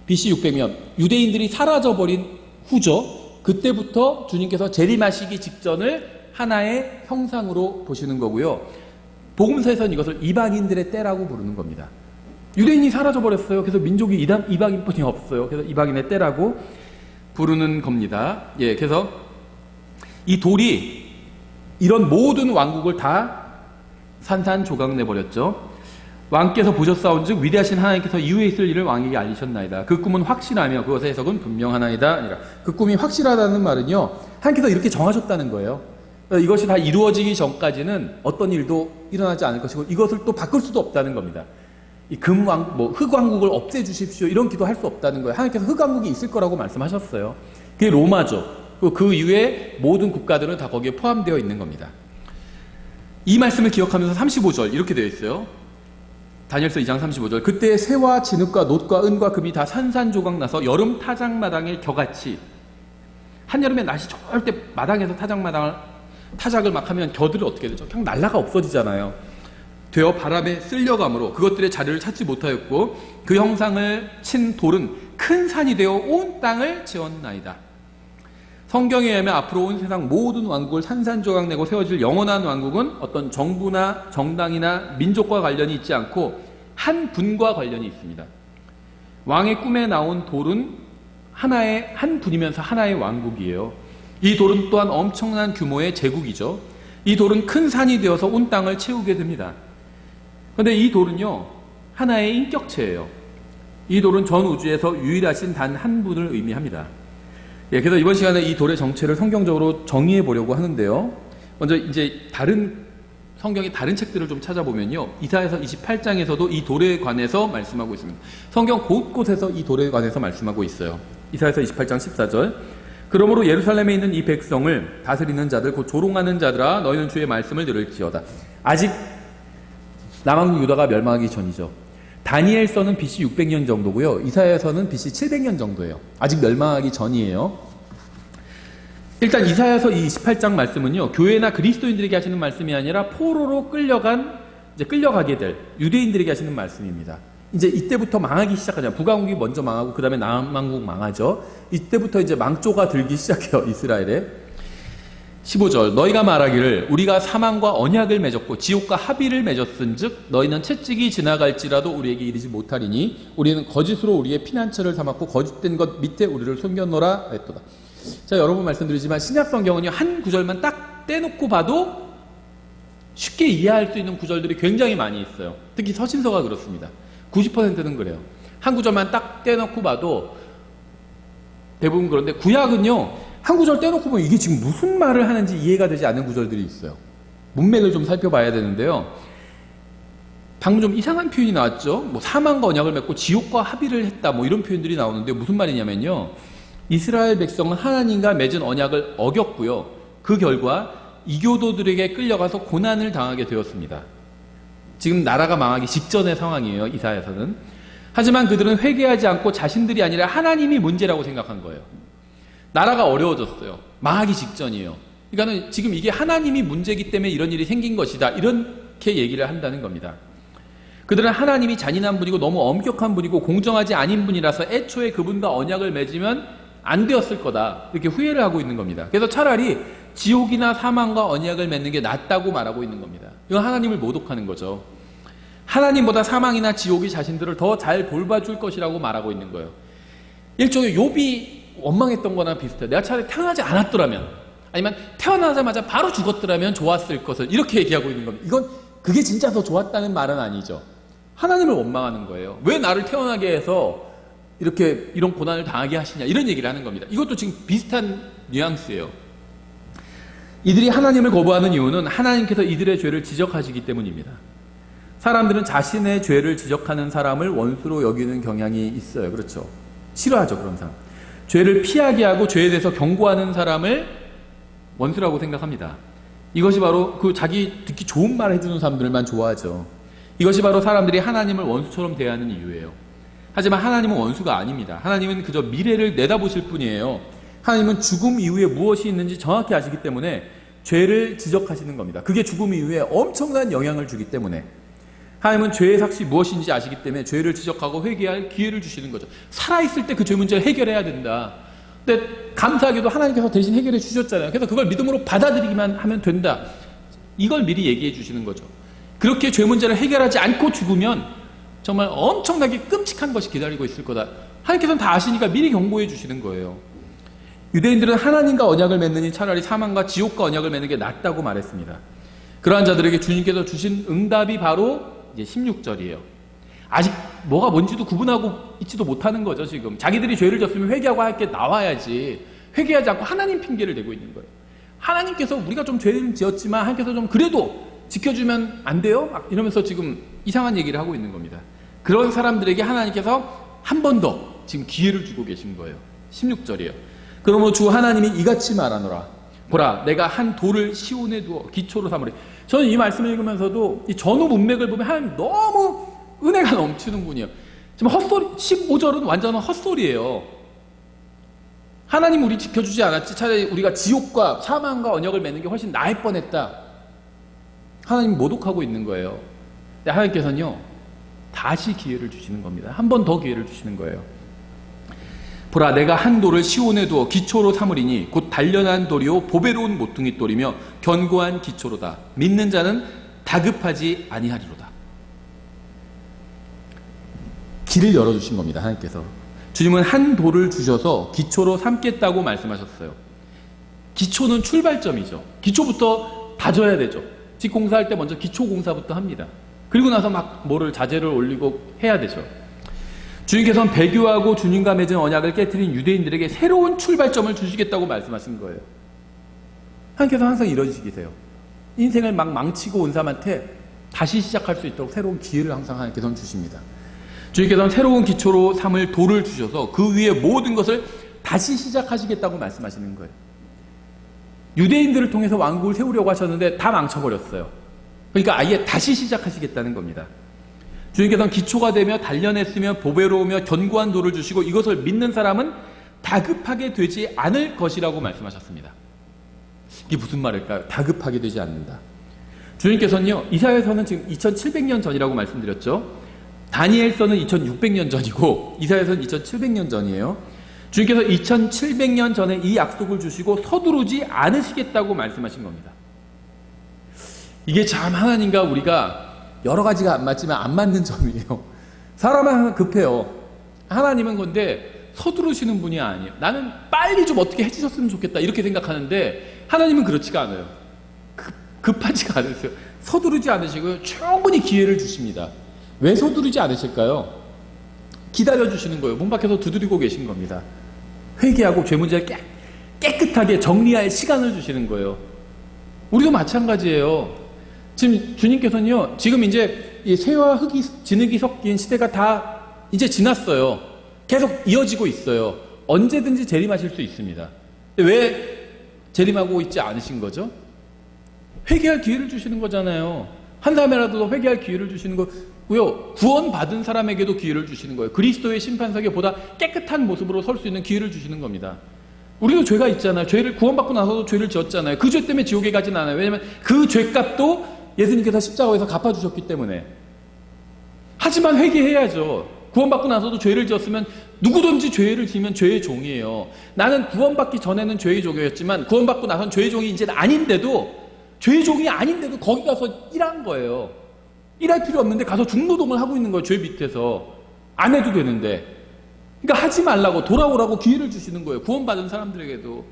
BC 600년 유대인들이 사라져 버린 후죠. 그때부터 주님께서 재림하시기 직전을 하나의 형상으로 보시는 거고요. 복음서에서는 이것을 이방인들의 때라고 부르는 겁니다. 유대인이 사라져버렸어요. 그래서 민족이 이방인뿐이 없어요. 그래서 이방인의 때라고 부르는 겁니다. 예, 그래서 이 돌이 이런 모든 왕국을 다 산산조각 내버렸죠. 왕께서 보셨사온즉 위대하신 하나님께서 이후에 있을 일을 왕에게 알리셨나이다. 그 꿈은 확실하며 그것의 해석은 분명하나이다. 아니라 그 꿈이 확실하다는 말은요, 하나님께서 이렇게 정하셨다는 거예요. 이것이 다 이루어지기 전까지는 어떤 일도 일어나지 않을 것이고 이것을 또 바꿀 수도 없다는 겁니다. 이 흑왕국을 없애주십시오 이런 기도 할 수 없다는 거예요. 하나님께서 흑왕국이 있을 거라고 말씀하셨어요. 그게 로마죠. 그 이후에 모든 국가들은 다 거기에 포함되어 있는 겁니다. 이 말씀을 기억하면서 35절 이렇게 되어 있어요. 다니엘서 2장 35절. 그때 새와 진흙과 놋과 은과 금이 다 산산조각 나서 여름 타작마당의 겨같이, 한여름에 날씨 좋을 때 마당에서 타작을 막 하면 겨들이 어떻게 되죠? 그냥 날라가 없어지잖아요. 되어 바람에 쓸려감으로 그것들의 자리를 찾지 못하였고 그 형상을 친 돌은 큰 산이 되어 온 땅을 채웠나이다. 성경에 의하면 앞으로 온 세상 모든 왕국을 산산조각 내고 세워질 영원한 왕국은 어떤 정부나 정당이나 민족과 관련이 있지 않고 한 분과 관련이 있습니다. 왕의 꿈에 나온 돌은 한 분이면서 하나의 왕국이에요. 이 돌은 또한 엄청난 규모의 제국이죠. 이 돌은 큰 산이 되어서 온 땅을 채우게 됩니다. 그런데 이 돌은요, 하나의 인격체예요. 이 돌은 전 우주에서 유일하신 단 한 분을 의미합니다. 예, 그래서 이번 시간에 이 돌의 정체를 성경적으로 정의해 보려고 하는데요. 먼저 이제 성경의 다른 책들을 좀 찾아보면요, 이사야서 28장에서도 이 돌에 관해서 말씀하고 있습니다. 성경 곳곳에서 이 돌에 관해서 말씀하고 있어요. 이사야서 28장 14절. 그러므로 예루살렘에 있는 이 백성을 다스리는 자들 곧 조롱하는 자들아 너희는 주의 말씀을 들을지어다. 아직 남한국 유다가 멸망하기 전이죠. 다니엘서는 BC 600년 정도고요. 이사야서는 BC 700년 정도예요. 아직 멸망하기 전이에요. 일단 이사야서 28장 말씀은요, 교회나 그리스도인들에게 하시는 말씀이 아니라 포로로 끌려가게 될 유대인들에게 하시는 말씀입니다. 이제 이때부터 망하기 시작하잖아요. 북왕국이 먼저 망하고 그 다음에 남왕국 망하죠. 이때부터 이제 망조가 들기 시작해요, 이스라엘에. 15절. 너희가 말하기를 우리가 사망과 언약을 맺었고 지옥과 합의를 맺었은즉 너희는 채찍이 지나갈지라도 우리에게 이르지 못하리니 우리는 거짓으로 우리의 피난처를 삼았고 거짓된 것 밑에 우리를 숨겼노라 했도다. 자, 여러 번 말씀드리지만 신약 성경은요, 한 구절만 딱 떼놓고 봐도 쉽게 이해할 수 있는 구절들이 굉장히 많이 있어요. 특히 서신서가 그렇습니다. 90%는 그래요. 한 구절만 딱 떼놓고 봐도 대부분 그런데 구약은요, 한 구절 떼놓고 보면 이게 지금 무슨 말을 하는지 이해가 되지 않는 구절들이 있어요. 문맥을 좀 살펴봐야 되는데요. 방금 좀 이상한 표현이 나왔죠. 뭐 사망과 언약을 맺고 지옥과 합의를 했다, 뭐 이런 표현들이 나오는데 무슨 말이냐면요, 이스라엘 백성은 하나님과 맺은 언약을 어겼고요, 그 결과 이교도들에게 끌려가서 고난을 당하게 되었습니다. 지금 나라가 망하기 직전의 상황이에요, 이사야서는. 하지만 그들은 회개하지 않고 자신들이 아니라 하나님이 문제라고 생각한 거예요. 나라가 어려워졌어요. 망하기 직전이에요. 그러니까 지금 이게 하나님이 문제이기 때문에 이런 일이 생긴 것이다, 이렇게 얘기를 한다는 겁니다. 그들은 하나님이 잔인한 분이고 너무 엄격한 분이고 공정하지 않은 분이라서 애초에 그분과 언약을 맺으면 안 되었을 거다, 이렇게 후회를 하고 있는 겁니다. 그래서 차라리 지옥이나 사망과 언약을 맺는 게 낫다고 말하고 있는 겁니다. 이건 하나님을 모독하는 거죠. 하나님보다 사망이나 지옥이 자신들을 더 잘 돌봐줄 것이라고 말하고 있는 거예요. 일종의 욥이 원망했던 거나 비슷해요. 내가 차라리 태어나지 않았더라면, 아니면 태어나자마자 바로 죽었더라면 좋았을 것을, 이렇게 얘기하고 있는 겁니다. 이건 그게 진짜 더 좋았다는 말은 아니죠. 하나님을 원망하는 거예요. 왜 나를 태어나게 해서 이렇게 이런 고난을 당하게 하시냐, 이런 얘기를 하는 겁니다. 이것도 지금 비슷한 뉘앙스예요. 이들이 하나님을 거부하는 이유는 하나님께서 이들의 죄를 지적하시기 때문입니다. 사람들은 자신의 죄를 지적하는 사람을 원수로 여기는 경향이 있어요. 그렇죠? 싫어하죠, 그런 사람. 죄를 피하게 하고 죄에 대해서 경고하는 사람을 원수라고 생각합니다. 이것이 바로 그 자기 듣기 좋은 말 해주는 사람들만 좋아하죠. 이것이 바로 사람들이 하나님을 원수처럼 대하는 이유예요. 하지만 하나님은 원수가 아닙니다. 하나님은 그저 미래를 내다보실 뿐이에요. 하나님은 죽음 이후에 무엇이 있는지 정확히 아시기 때문에 죄를 지적하시는 겁니다. 그게 죽음 이후에 엄청난 영향을 주기 때문에. 하나님은 죄의 삭시 무엇인지 아시기 때문에 죄를 지적하고 회개할 기회를 주시는 거죠. 살아있을 때 그 죄 문제를 해결해야 된다. 근데 감사하게도 하나님께서 대신 해결해 주셨잖아요. 그래서 그걸 믿음으로 받아들이기만 하면 된다, 이걸 미리 얘기해 주시는 거죠. 그렇게 죄 문제를 해결하지 않고 죽으면 정말 엄청나게 끔찍한 것이 기다리고 있을 거다. 하나님께서는 다 아시니까 미리 경고해 주시는 거예요. 유대인들은 하나님과 언약을 맺느니 차라리 사망과 지옥과 언약을 맺는 게 낫다고 말했습니다. 그러한 자들에게 주님께서 주신 응답이 바로 이제 16절이에요. 아직 뭐가 뭔지도 구분하고 있지도 못하는 거죠. 지금 자기들이 죄를 졌으면 회개하고 할 게 나와야지 회개하지 않고 하나님 핑계를 대고 있는 거예요. 하나님께서 우리가 좀 죄를 지었지만 하나님께서 좀 그래도 지켜주면 안 돼요? 막 이러면서 지금 이상한 얘기를 하고 있는 겁니다. 그런 사람들에게 하나님께서 한 번 더 지금 기회를 주고 계신 거예요. 16절이에요. 그러므로 주 하나님이 이같이 말하노라. 보라, 내가 한 돌을 시온에 두어 기초로 삼으리. 저는 이 말씀을 읽으면서도 이 전후 문맥을 보면 하나님 너무 은혜가 넘치는 분이에요. 지금 헛소리, 15절은 완전한 헛소리예요. 하나님 우리 지켜주지 않았지, 차라리 우리가 지옥과 사망과 언약을 맺는 게 훨씬 나을 뻔했다, 하나님 모독하고 있는 거예요. 근데 하나님께서는요, 다시 기회를 주시는 겁니다. 한 번 더 기회를 주시는 거예요. 보라, 내가 한 돌을 시온에 두어 기초로 삼으리니 곧 단련한 돌이요 보배로운 모퉁이 돌이며 견고한 기초로다. 믿는 자는 다급하지 아니하리로다. 길을 열어주신 겁니다. 하나님께서. 주님은 한 돌을 주셔서 기초로 삼겠다고 말씀하셨어요. 기초는 출발점이죠. 기초부터 다져야 되죠. 집 공사할 때 먼저 기초 공사부터 합니다. 그리고 나서 막 뭐를 자재를 올리고 해야 되죠. 주님께서는 배교하고 주님과 맺은 언약을 깨트린 유대인들에게 새로운 출발점을 주시겠다고 말씀하신 거예요. 하나님께서 항상 이러시기세요. 인생을 막 망치고 온 사람한테 다시 시작할 수 있도록 새로운 기회를 항상 하나님께서는 주십니다. 주님께서는 새로운 기초로 삼을 돌을 주셔서 그 위에 모든 것을 다시 시작하시겠다고 말씀하시는 거예요. 유대인들을 통해서 왕국을 세우려고 하셨는데 다 망쳐버렸어요. 그러니까 아예 다시 시작하시겠다는 겁니다. 주님께서는 기초가 되며 단련했으며 보배로우며 견고한 돌을 주시고 이것을 믿는 사람은 다급하게 되지 않을 것이라고 말씀하셨습니다. 이게 무슨 말일까요? 다급하게 되지 않는다. 주님께서는요, 이사야서는 지금 2700년 전이라고 말씀드렸죠. 다니엘서는 2600년 전이고 이사야서는 2700년 전이에요. 주님께서 2700년 전에 이 약속을 주시고 서두르지 않으시겠다고 말씀하신 겁니다. 이게 참 하나님과 우리가 여러 가지가 안 맞지만 안 맞는 점이에요. 사람은 항상 급해요. 하나님은 근데 서두르시는 분이 아니에요. 나는 빨리 좀 어떻게 해주셨으면 좋겠다 이렇게 생각하는데 하나님은 그렇지가 않아요. 급하지가 않으세요. 서두르지 않으시고요, 충분히 기회를 주십니다. 왜 서두르지 않으실까요? 기다려주시는 거예요. 문 밖에서 두드리고 계신 겁니다. 회개하고 죄 문제를 깨끗하게 정리할 시간을 주시는 거예요. 우리도 마찬가지예요. 지금 주님께서는요, 지금 이제 이 새와 흙이, 진흙이 섞인 시대가 다 이제 지났어요. 계속 이어지고 있어요. 언제든지 재림하실 수 있습니다. 왜 재림하고 있지 않으신 거죠? 회개할 기회를 주시는 거잖아요. 한 사람이라도 회개할 기회를 주시는 거고요. 구원받은 사람에게도 기회를 주시는 거예요. 그리스도의 심판석에 보다 깨끗한 모습으로 설 수 있는 기회를 주시는 겁니다. 우리도 죄가 있잖아요. 죄를 구원받고 나서도 죄를 지었잖아요. 그 죄 때문에 지옥에 가진 않아요. 왜냐하면 그 죄값도 예수님께서 십자가에서 갚아주셨기 때문에. 하지만 회개해야죠. 구원받고 나서도 죄를 지었으면 누구든지 죄를 지으면 죄의 종이에요. 나는 구원받기 전에는 죄의 종이었지만 구원받고 나선 죄의 종이 이제는 아닌데도, 죄의 종이 아닌데도 거기 가서 일한 거예요. 일할 필요 없는데 가서 중노동을 하고 있는 거예요. 죄 밑에서. 안 해도 되는데. 그러니까 하지 말라고, 돌아오라고 기회를 주시는 거예요. 구원받은 사람들에게도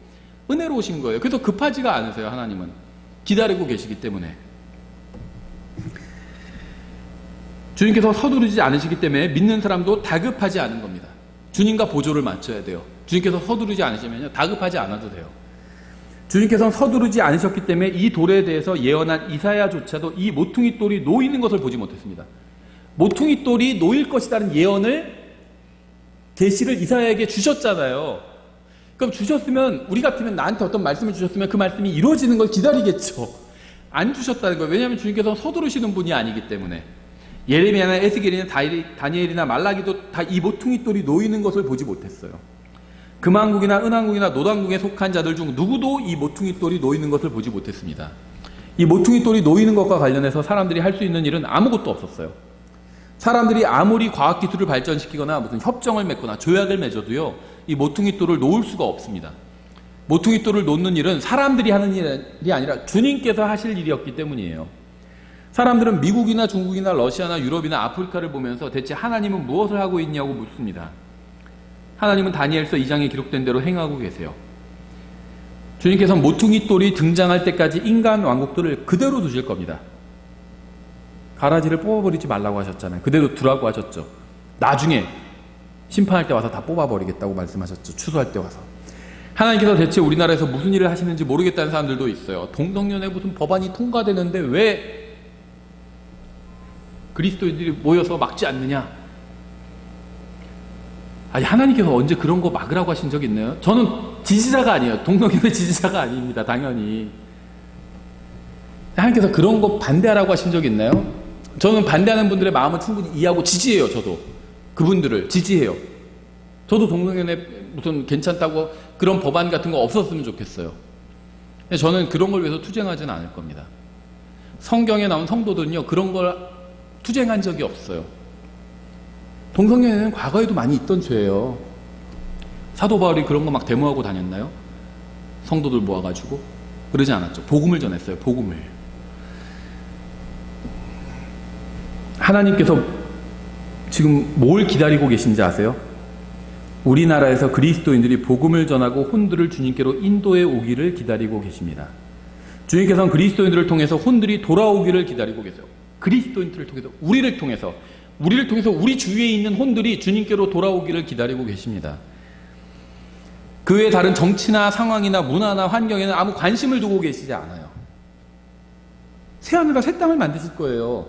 은혜로우신 거예요. 그래서 급하지가 않으세요. 하나님은 기다리고 계시기 때문에. 주님께서 서두르지 않으시기 때문에 믿는 사람도 다급하지 않은 겁니다. 주님과 보조를 맞춰야 돼요. 주님께서 서두르지 않으시면요, 다급하지 않아도 돼요. 주님께서는 서두르지 않으셨기 때문에 이 돌에 대해서 예언한 이사야조차도 이 모퉁이 돌이 놓이는 것을 보지 못했습니다. 모퉁이 돌이 놓일 것이라는 예언을, 계시를 이사야에게 주셨잖아요. 그럼 주셨으면, 우리 같으면 나한테 어떤 말씀을 주셨으면 그 말씀이 이루어지는 걸 기다리겠죠. 안 주셨다는 거예요. 왜냐하면 주님께서 서두르시는 분이 아니기 때문에. 예레미야나 에스겔이나 다니엘이나 말라기도 다 이 모퉁이 돌이 놓이는 것을 보지 못했어요. 금왕국이나 은왕국이나 노당국에 속한 자들 중 누구도 이 모퉁이 돌이 놓이는 것을 보지 못했습니다. 이 모퉁이 돌이 놓이는 것과 관련해서 사람들이 할 수 있는 일은 아무것도 없었어요. 사람들이 아무리 과학기술을 발전시키거나 무슨 협정을 맺거나 조약을 맺어도요, 이 모퉁이 돌을 놓을 수가 없습니다. 모퉁이 돌을 놓는 일은 사람들이 하는 일이 아니라 주님께서 하실 일이었기 때문이에요. 사람들은 미국이나 중국이나 러시아나 유럽이나 아프리카를 보면서 대체 하나님은 무엇을 하고 있냐고 묻습니다. 하나님은 다니엘서 2장에 기록된 대로 행하고 계세요. 주님께서는 모퉁이 돌이 등장할 때까지 인간 왕국들을 그대로 두실 겁니다. 가라지를 뽑아버리지 말라고 하셨잖아요. 그대로 두라고 하셨죠. 나중에 심판할 때 와서 다 뽑아버리겠다고 말씀하셨죠. 추수할 때 와서. 하나님께서 대체 우리나라에서 무슨 일을 하시는지 모르겠다는 사람들도 있어요. 동성연애 무슨 법안이 통과되는데 왜 그리스도인들이 모여서 막지 않느냐? 아니, 하나님께서 언제 그런 거 막으라고 하신 적 있나요? 저는 지지자가 아니에요. 동성연애 지지자가 아닙니다. 당연히. 하나님께서 그런 거 반대하라고 하신 적 있나요? 저는 반대하는 분들의 마음을 충분히 이해하고 지지해요. 저도 그분들을 지지해요. 저도 동성연애 무슨 괜찮다고 그런 법안 같은 거 없었으면 좋겠어요. 근데 저는 그런 걸 위해서 투쟁하지는 않을 겁니다. 성경에 나온 성도들은요, 그런 걸 투쟁한 적이 없어요. 동성연애는 과거에도 많이 있던 죄예요. 사도 바울이 그런 거 막 데모하고 다녔나요? 성도들 모아가지고? 그러지 않았죠. 복음을 전했어요. 복음을. 하나님께서 지금 뭘 기다리고 계신지 아세요? 우리나라에서 그리스도인들이 복음을 전하고 혼들을 주님께로 인도해 오기를 기다리고 계십니다. 주님께서는 그리스도인들을 통해서 혼들이 돌아오기를 기다리고 계세요. 그리스도인들을 통해서, 우리를 통해서 우리 주위에 있는 혼들이 주님께로 돌아오기를 기다리고 계십니다. 그 외에 다른 정치나 상황이나 문화나 환경에는 아무 관심을 두고 계시지 않아요. 새하늘과 새 땅을 만드실 거예요.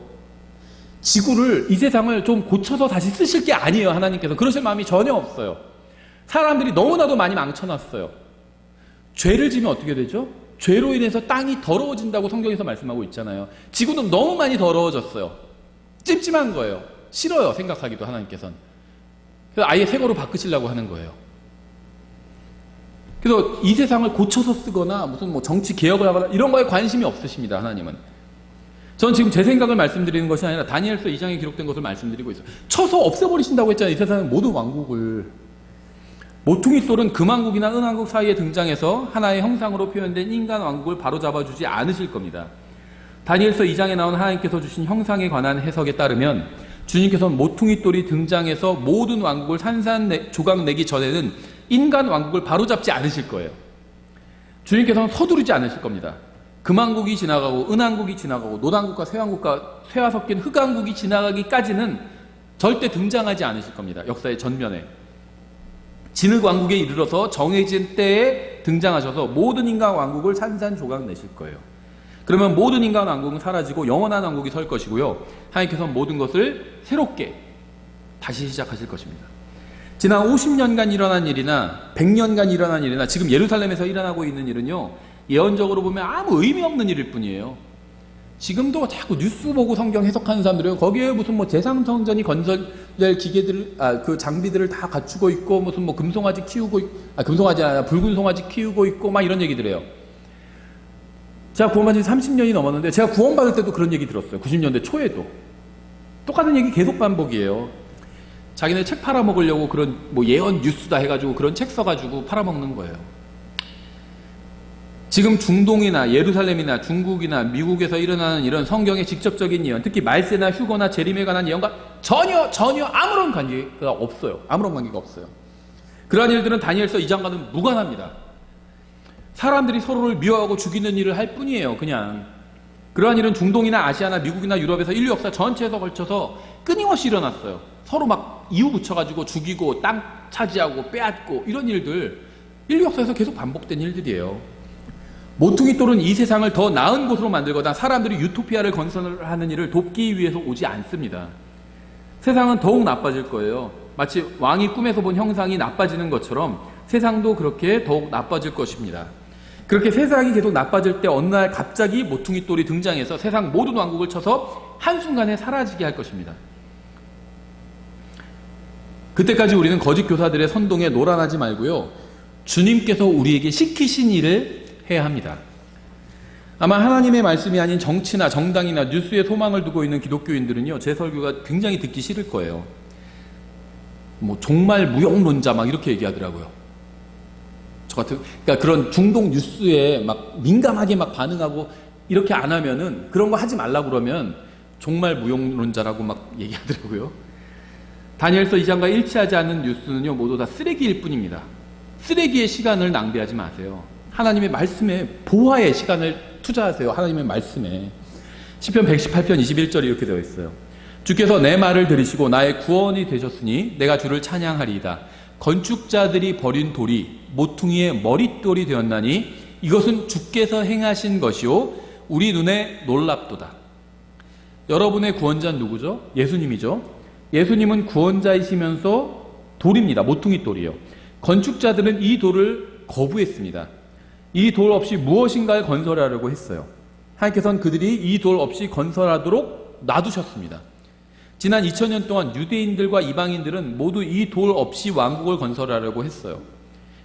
지구를, 이 세상을 좀 고쳐서 다시 쓰실 게 아니에요. 하나님께서 그러실 마음이 전혀 없어요. 사람들이 너무나도 많이 망쳐놨어요. 죄를 지면 어떻게 되죠? 죄로 인해서 땅이 더러워진다고 성경에서 말씀하고 있잖아요. 지구는 너무 많이 더러워졌어요. 찜찜한 거예요. 싫어요. 생각하기도 하나님께서는. 그래서 아예 새 거로 바꾸시려고 하는 거예요. 그래서 이 세상을 고쳐서 쓰거나 무슨 뭐 정치 개혁을 하거나 이런 거에 관심이 없으십니다. 하나님은. 전 지금 제 생각을 말씀드리는 것이 아니라 다니엘서 2장에 기록된 것을 말씀드리고 있어요. 쳐서 없애버리신다고 했잖아요. 이 세상의 모든 왕국을. 모퉁이 돌은 금왕국이나 은왕국 사이에 등장해서 하나의 형상으로 표현된 인간 왕국을 바로잡아주지 않으실 겁니다. 다니엘서 2장에 나온 하나님께서 주신 형상에 관한 해석에 따르면 주님께서는 모퉁이 돌이 등장해서 모든 왕국을 산산조각 내기 전에는 인간 왕국을 바로잡지 않으실 거예요. 주님께서는 서두르지 않으실 겁니다. 금왕국이 지나가고 은왕국이 지나가고 노당국과 쇠왕국과 쇠와 섞인 흑왕국이 지나가기까지는 절대 등장하지 않으실 겁니다. 역사의 전면에. 진흙왕국에 이르러서 정해진 때에 등장하셔서 모든 인간 왕국을 산산조각 내실 거예요. 그러면 모든 인간 왕국은 사라지고 영원한 왕국이 설 것이고요. 하나님께서 모든 것을 새롭게 다시 시작하실 것입니다. 지난 50년간 일어난 일이나 100년간 일어난 일이나 지금 예루살렘에서 일어나고 있는 일은요, 예언적으로 보면 아무 의미 없는 일일 뿐이에요. 지금도 자꾸 뉴스 보고 성경 해석하는 사람들은 거기에 무슨 뭐 재상성전이 건설될 기계들, 그 장비들을 다 갖추고 있고 무슨 뭐 금송아지 키우고, 금송아지 아니라 붉은 송아지 키우고 있고 막 이런 얘기들 해요. 제가 구원받은 지 30년이 넘었는데 제가 구원받을 때도 그런 얘기 들었어요. 90년대 초에도. 똑같은 얘기 계속 반복이에요. 자기네 책 팔아먹으려고 그런 뭐 예언 뉴스다 해가지고 그런 책 써가지고 팔아먹는 거예요. 지금 중동이나 예루살렘이나 중국이나 미국에서 일어나는 이런 성경의 직접적인 예언, 특히 말세나 휴거나 재림에 관한 예언과 전혀 아무런 관계가 없어요. 아무런 관계가 없어요. 그러한 일들은 다니엘서 2장과는 무관합니다. 사람들이 서로를 미워하고 죽이는 일을 할 뿐이에요. 그냥. 그러한 일은 중동이나 아시아나 미국이나 유럽에서 인류 역사 전체에서 걸쳐서 끊임없이 일어났어요. 서로 막 이유 붙여가지고 죽이고 땅 차지하고 빼앗고 이런 일들 인류 역사에서 계속 반복된 일들이에요. 모퉁이 돌은 이 세상을 더 나은 곳으로 만들거나 사람들이 유토피아를 건설하는 일을 돕기 위해서 오지 않습니다. 세상은 더욱 나빠질 거예요. 마치 왕이 꿈에서 본 형상이 나빠지는 것처럼 세상도 그렇게 더욱 나빠질 것입니다. 그렇게 세상이 계속 나빠질 때 어느 날 갑자기 모퉁이 돌이 등장해서 세상 모든 왕국을 쳐서 한순간에 사라지게 할 것입니다. 그때까지 우리는 거짓 교사들의 선동에 노란하지 말고요, 주님께서 우리에게 시키신 일을 해야 합니다. 아마 하나님의 말씀이 아닌 정치나 정당이나 뉴스에 소망을 두고 있는 기독교인들은요, 제 설교가 굉장히 듣기 싫을 거예요. 뭐 종말 무용론자 막 이렇게 얘기하더라고요. 저 같은, 그러니까 그런 중동 뉴스에 막 민감하게 막 반응하고 이렇게 안 하면은, 그런 거 하지 말라고 그러면 종말 무용론자라고 막 얘기하더라고요. 다니엘서 2장과 일치하지 않는 뉴스는요, 모두 다 쓰레기일 뿐입니다. 쓰레기의 시간을 낭비하지 마세요. 하나님의 말씀에, 보화의 시간을 투자하세요. 하나님의 말씀에. 시편 118편 21절이 이렇게 되어 있어요. 주께서 내 말을 들으시고 나의 구원이 되셨으니 내가 주를 찬양하리이다. 건축자들이 버린 돌이 모퉁이의 머릿돌이 되었나니 이것은 주께서 행하신 것이요 우리 눈에 놀랍도다. 여러분의 구원자는 누구죠? 예수님이죠. 예수님은 구원자이시면서 돌입니다. 모퉁이 돌이요. 건축자들은 이 돌을 거부했습니다. 이 돌 없이 무엇인가를 건설하려고 했어요. 하나님께서는 그들이 이 돌 없이 건설하도록 놔두셨습니다. 지난 2000년 동안 유대인들과 이방인들은 모두 이 돌 없이 왕국을 건설하려고 했어요.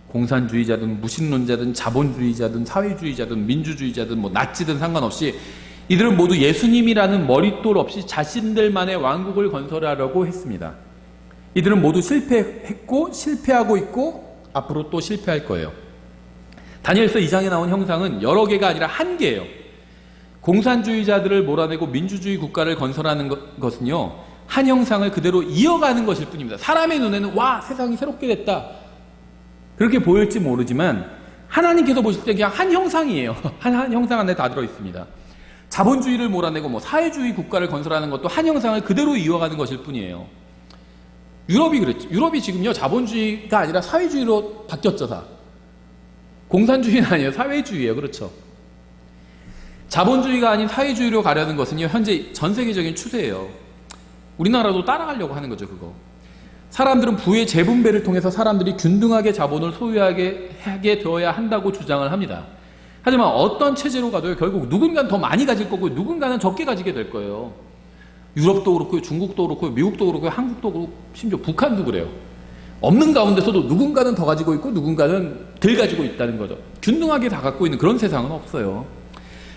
공산주의자든 무신론자든 자본주의자든 사회주의자든 민주주의자든 뭐 나치든 상관없이 이들은 모두 예수님이라는 머릿돌 없이 자신들만의 왕국을 건설하려고 했습니다. 이들은 모두 실패했고 실패하고 있고 앞으로 또 실패할 거예요. 다니엘서 2장에 나온 형상은 여러 개가 아니라 한 개예요. 공산주의자들을 몰아내고 민주주의 국가를 건설하는 것은요, 한 형상을 그대로 이어가는 것일 뿐입니다. 사람의 눈에는 와, 세상이 새롭게 됐다, 그렇게 보일지 모르지만 하나님께서 보실 때 그냥 한 형상이에요. 한 형상 안에 다 들어있습니다. 자본주의를 몰아내고 뭐 사회주의 국가를 건설하는 것도 한 형상을 그대로 이어가는 것일 뿐이에요. 유럽이 그랬죠. 유럽이 지금요, 자본주의가 아니라 사회주의로 바뀌었죠. 다 공산주의는 아니에요. 사회주의예요. 그렇죠. 자본주의가 아닌 사회주의로 가려는 것은요, 현재 전 세계적인 추세예요. 우리나라도 따라가려고 하는 거죠. 그거. 사람들은 부의 재분배를 통해서 사람들이 균등하게 자본을 소유하게 되어야 한다고 주장을 합니다. 하지만 어떤 체제로 가도 결국 누군가는 더 많이 가질 거고 누군가는 적게 가지게 될 거예요. 유럽도 그렇고 중국도 그렇고 미국도 그렇고 한국도 그렇고 심지어 북한도 그래요. 없는 가운데서도 누군가는 더 가지고 있고 누군가는 덜 가지고 있다는 거죠. 균등하게 다 갖고 있는 그런 세상은 없어요.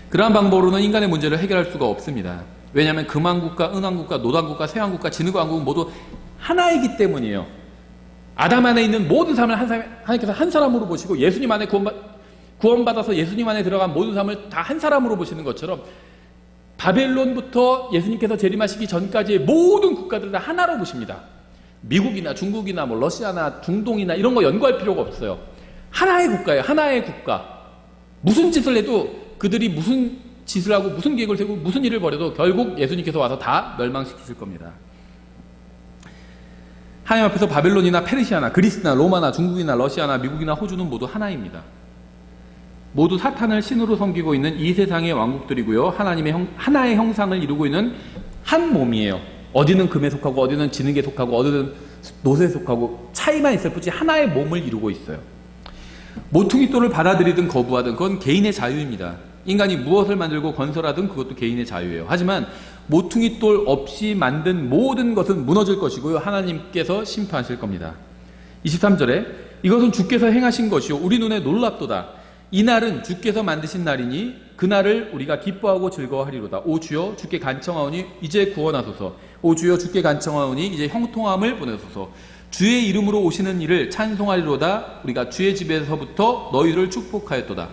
그러한 방법으로는 인간의 문제를 해결할 수가 없습니다. 왜냐하면 금왕국가, 은왕국가, 노당국가, 세왕국가, 진흙왕국은 모두 하나이기 때문이에요. 아담 안에 있는 모든 삶을 하나님께서 한 사람으로 보시고 예수님 안에 구원받아서 예수님 안에 들어간 모든 삶을 다 한 사람으로 보시는 것처럼 바벨론부터 예수님께서 재림하시기 전까지의 모든 국가들을 다 하나로 보십니다. 미국이나 중국이나 뭐 러시아나 중동이나 이런 거 연구할 필요가 없어요. 하나의 국가예요. 하나의 국가. 무슨 짓을 해도 그들이 무슨 짓을 하고 무슨 계획을 세우고 무슨 일을 벌여도 결국 예수님께서 와서 다 멸망시키실 겁니다. 하나님 앞에서 바벨론이나 페르시아나 그리스나 로마나 중국이나 러시아나 미국이나 호주는 모두 하나입니다. 모두 사탄을 신으로 섬기고 있는 이 세상의 왕국들이고요. 하나의 형상을 이루고 있는 한 몸이에요. 어디는 금에 속하고 어디는 진흙에 속하고 어디는 노새에 속하고 차이만 있을 뿐이지 하나의 몸을 이루고 있어요. 모퉁이돌을 받아들이든 거부하든 그건 개인의 자유입니다. 인간이 무엇을 만들고 건설하든 그것도 개인의 자유예요. 하지만 모퉁이돌 없이 만든 모든 것은 무너질 것이고요. 하나님께서 심판하실 겁니다. 23절에 이것은 주께서 행하신 것이요 우리 눈에 놀랍도다. 이 날은 주께서 만드신 날이니 그날을 우리가 기뻐하고 즐거워하리로다. 오 주여 주께 간청하오니 이제 구원하소서. 오 주여 주께 간청하오니 이제 형통함을 보내소서. 주의 이름으로 오시는 이를 찬송하리로다. 우리가 주의 집에서부터 너희를 축복하였도다.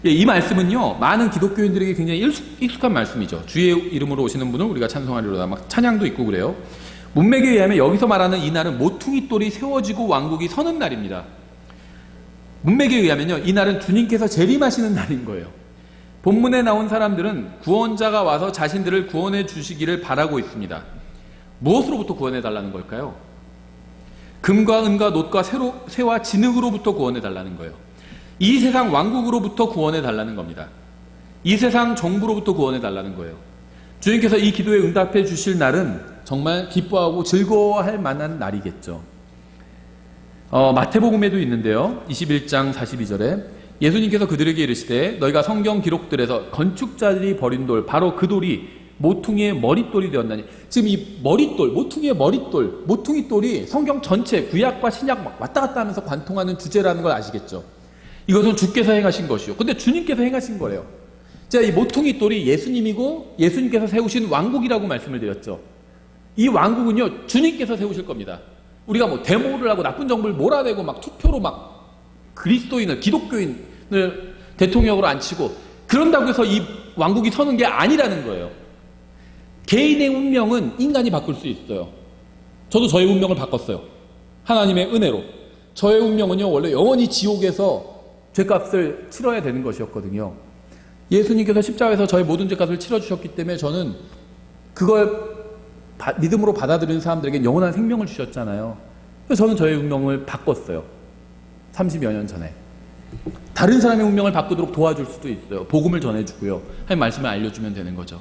이 말씀은요 많은 기독교인들에게 굉장히 익숙한 말씀이죠. 주의 이름으로 오시는 분을 우리가 찬송하리로다. 막 찬양도 있고 그래요. 문맥에 의하면 여기서 말하는 이 날은 모퉁이돌이 세워지고 왕국이 서는 날입니다. 문맥에 의하면요 이 날은 주님께서 재림하시는 날인 거예요. 본문에 나온 사람들은 구원자가 와서 자신들을 구원해 주시기를 바라고 있습니다. 무엇으로부터 구원해 달라는 걸까요? 금과 은과 놋과 새와 진흙으로부터 구원해 달라는 거예요. 이 세상 왕국으로부터 구원해 달라는 겁니다. 이 세상 정부로부터 구원해 달라는 거예요. 주님께서 이 기도에 응답해 주실 날은 정말 기뻐하고 즐거워할 만한 날이겠죠. 마태복음에도 있는데요. 21장 42절에 예수님께서 그들에게 이르시되 너희가 성경 기록들에서 건축자들이 버린 돌 바로 그 돌이 모퉁이의 머릿돌이 되었나니. 지금 이 머릿돌, 모퉁이의 머릿돌, 모퉁이돌이 성경 전체 구약과 신약 막 왔다 갔다 하면서 관통하는 주제라는 걸 아시겠죠? 이것은 주께서 행하신 것이요. 근데 주님께서 행하신 거래요. 제가 이 모퉁이돌이 예수님이고 예수님께서 세우신 왕국이라고 말씀을 드렸죠. 이 왕국은요 주님께서 세우실 겁니다. 우리가 뭐 데모를 하고 나쁜 정부를 몰아내고 막 투표로 막 그리스도인을 기독교인을 대통령으로 앉히고 그런다고 해서 이 왕국이 서는 게 아니라는 거예요. 개인의 운명은 인간이 바꿀 수 있어요. 저도 저의 운명을 바꿨어요. 하나님의 은혜로. 저의 운명은요 원래 영원히 지옥에서 죄값을 치러야 되는 것이었거든요. 예수님께서 십자가에서 저의 모든 죄값을 치러주셨기 때문에 저는 그걸 믿음으로 받아들이는 사람들에게 영원한 생명을 주셨잖아요. 그래서 저는 저의 운명을 바꿨어요. 30여 년 전에. 다른 사람의 운명을 바꾸도록 도와줄 수도 있어요. 복음을 전해주고요. 하나님 말씀을 알려주면 되는 거죠.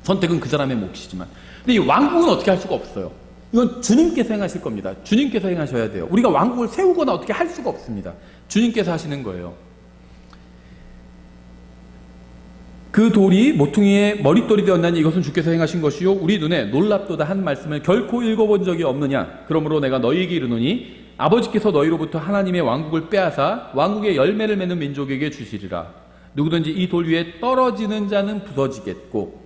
선택은 그 사람의 몫이지만. 근데 이 왕국은 어떻게 할 수가 없어요. 이건 주님께서 행하실 겁니다. 주님께서 행하셔야 돼요. 우리가 왕국을 세우거나 어떻게 할 수가 없습니다. 주님께서 하시는 거예요. 그 돌이 모퉁이의 머릿돌이 되었나니 이것은 주께서 행하신 것이요 우리 눈에 놀랍도다 한 말씀을 결코 읽어본 적이 없느냐. 그러므로 내가 너희에게 이르노니 아버지께서 너희로부터 하나님의 왕국을 빼앗아 왕국의 열매를 맺는 민족에게 주시리라. 누구든지 이 돌 위에 떨어지는 자는 부서지겠고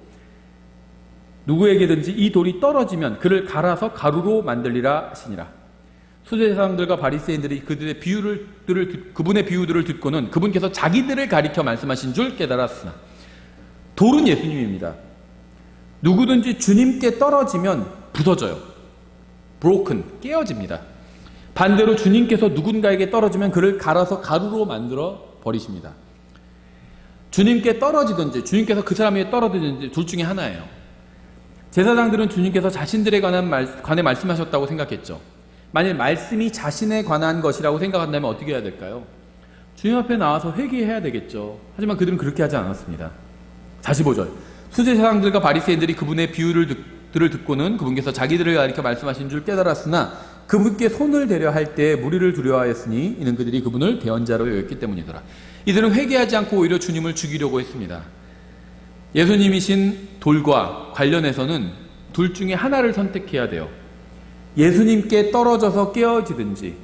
누구에게든지 이 돌이 떨어지면 그를 갈아서 가루로 만들리라 하시니라. 수제사장들과 바리새인들이 그분의 비유들을 듣고는 그분께서 자기들을 가리켜 말씀하신 줄 깨달았으나 돌은 예수님입니다. 누구든지 주님께 떨어지면 부서져요. broken, 깨어집니다. 반대로 주님께서 누군가에게 떨어지면 그를 갈아서 가루로 만들어 버리십니다. 주님께 떨어지든지 주님께서 그 사람에게 떨어지든지 둘 중에 하나예요. 제사장들은 주님께서 자신들에 관해 말씀하셨다고 생각했죠. 만일 말씀이 자신에 관한 것이라고 생각한다면 어떻게 해야 될까요? 주님 앞에 나와서 회개해야 되겠죠. 하지만 그들은 그렇게 하지 않았습니다. 45절 수제사장들과 바리새인들이 그분의 비유들을 듣고는 그분께서 자기들을 가리켜 말씀하신 줄 깨달았으나 그분께 손을 대려 할 때 무리를 두려워하였으니 이는 그들이 그분을 대언자로 여겼기 때문이더라. 이들은 회개하지 않고 오히려 주님을 죽이려고 했습니다. 예수님이신 돌과 관련해서는 둘 중에 하나를 선택해야 돼요. 예수님께 떨어져서 깨어지든지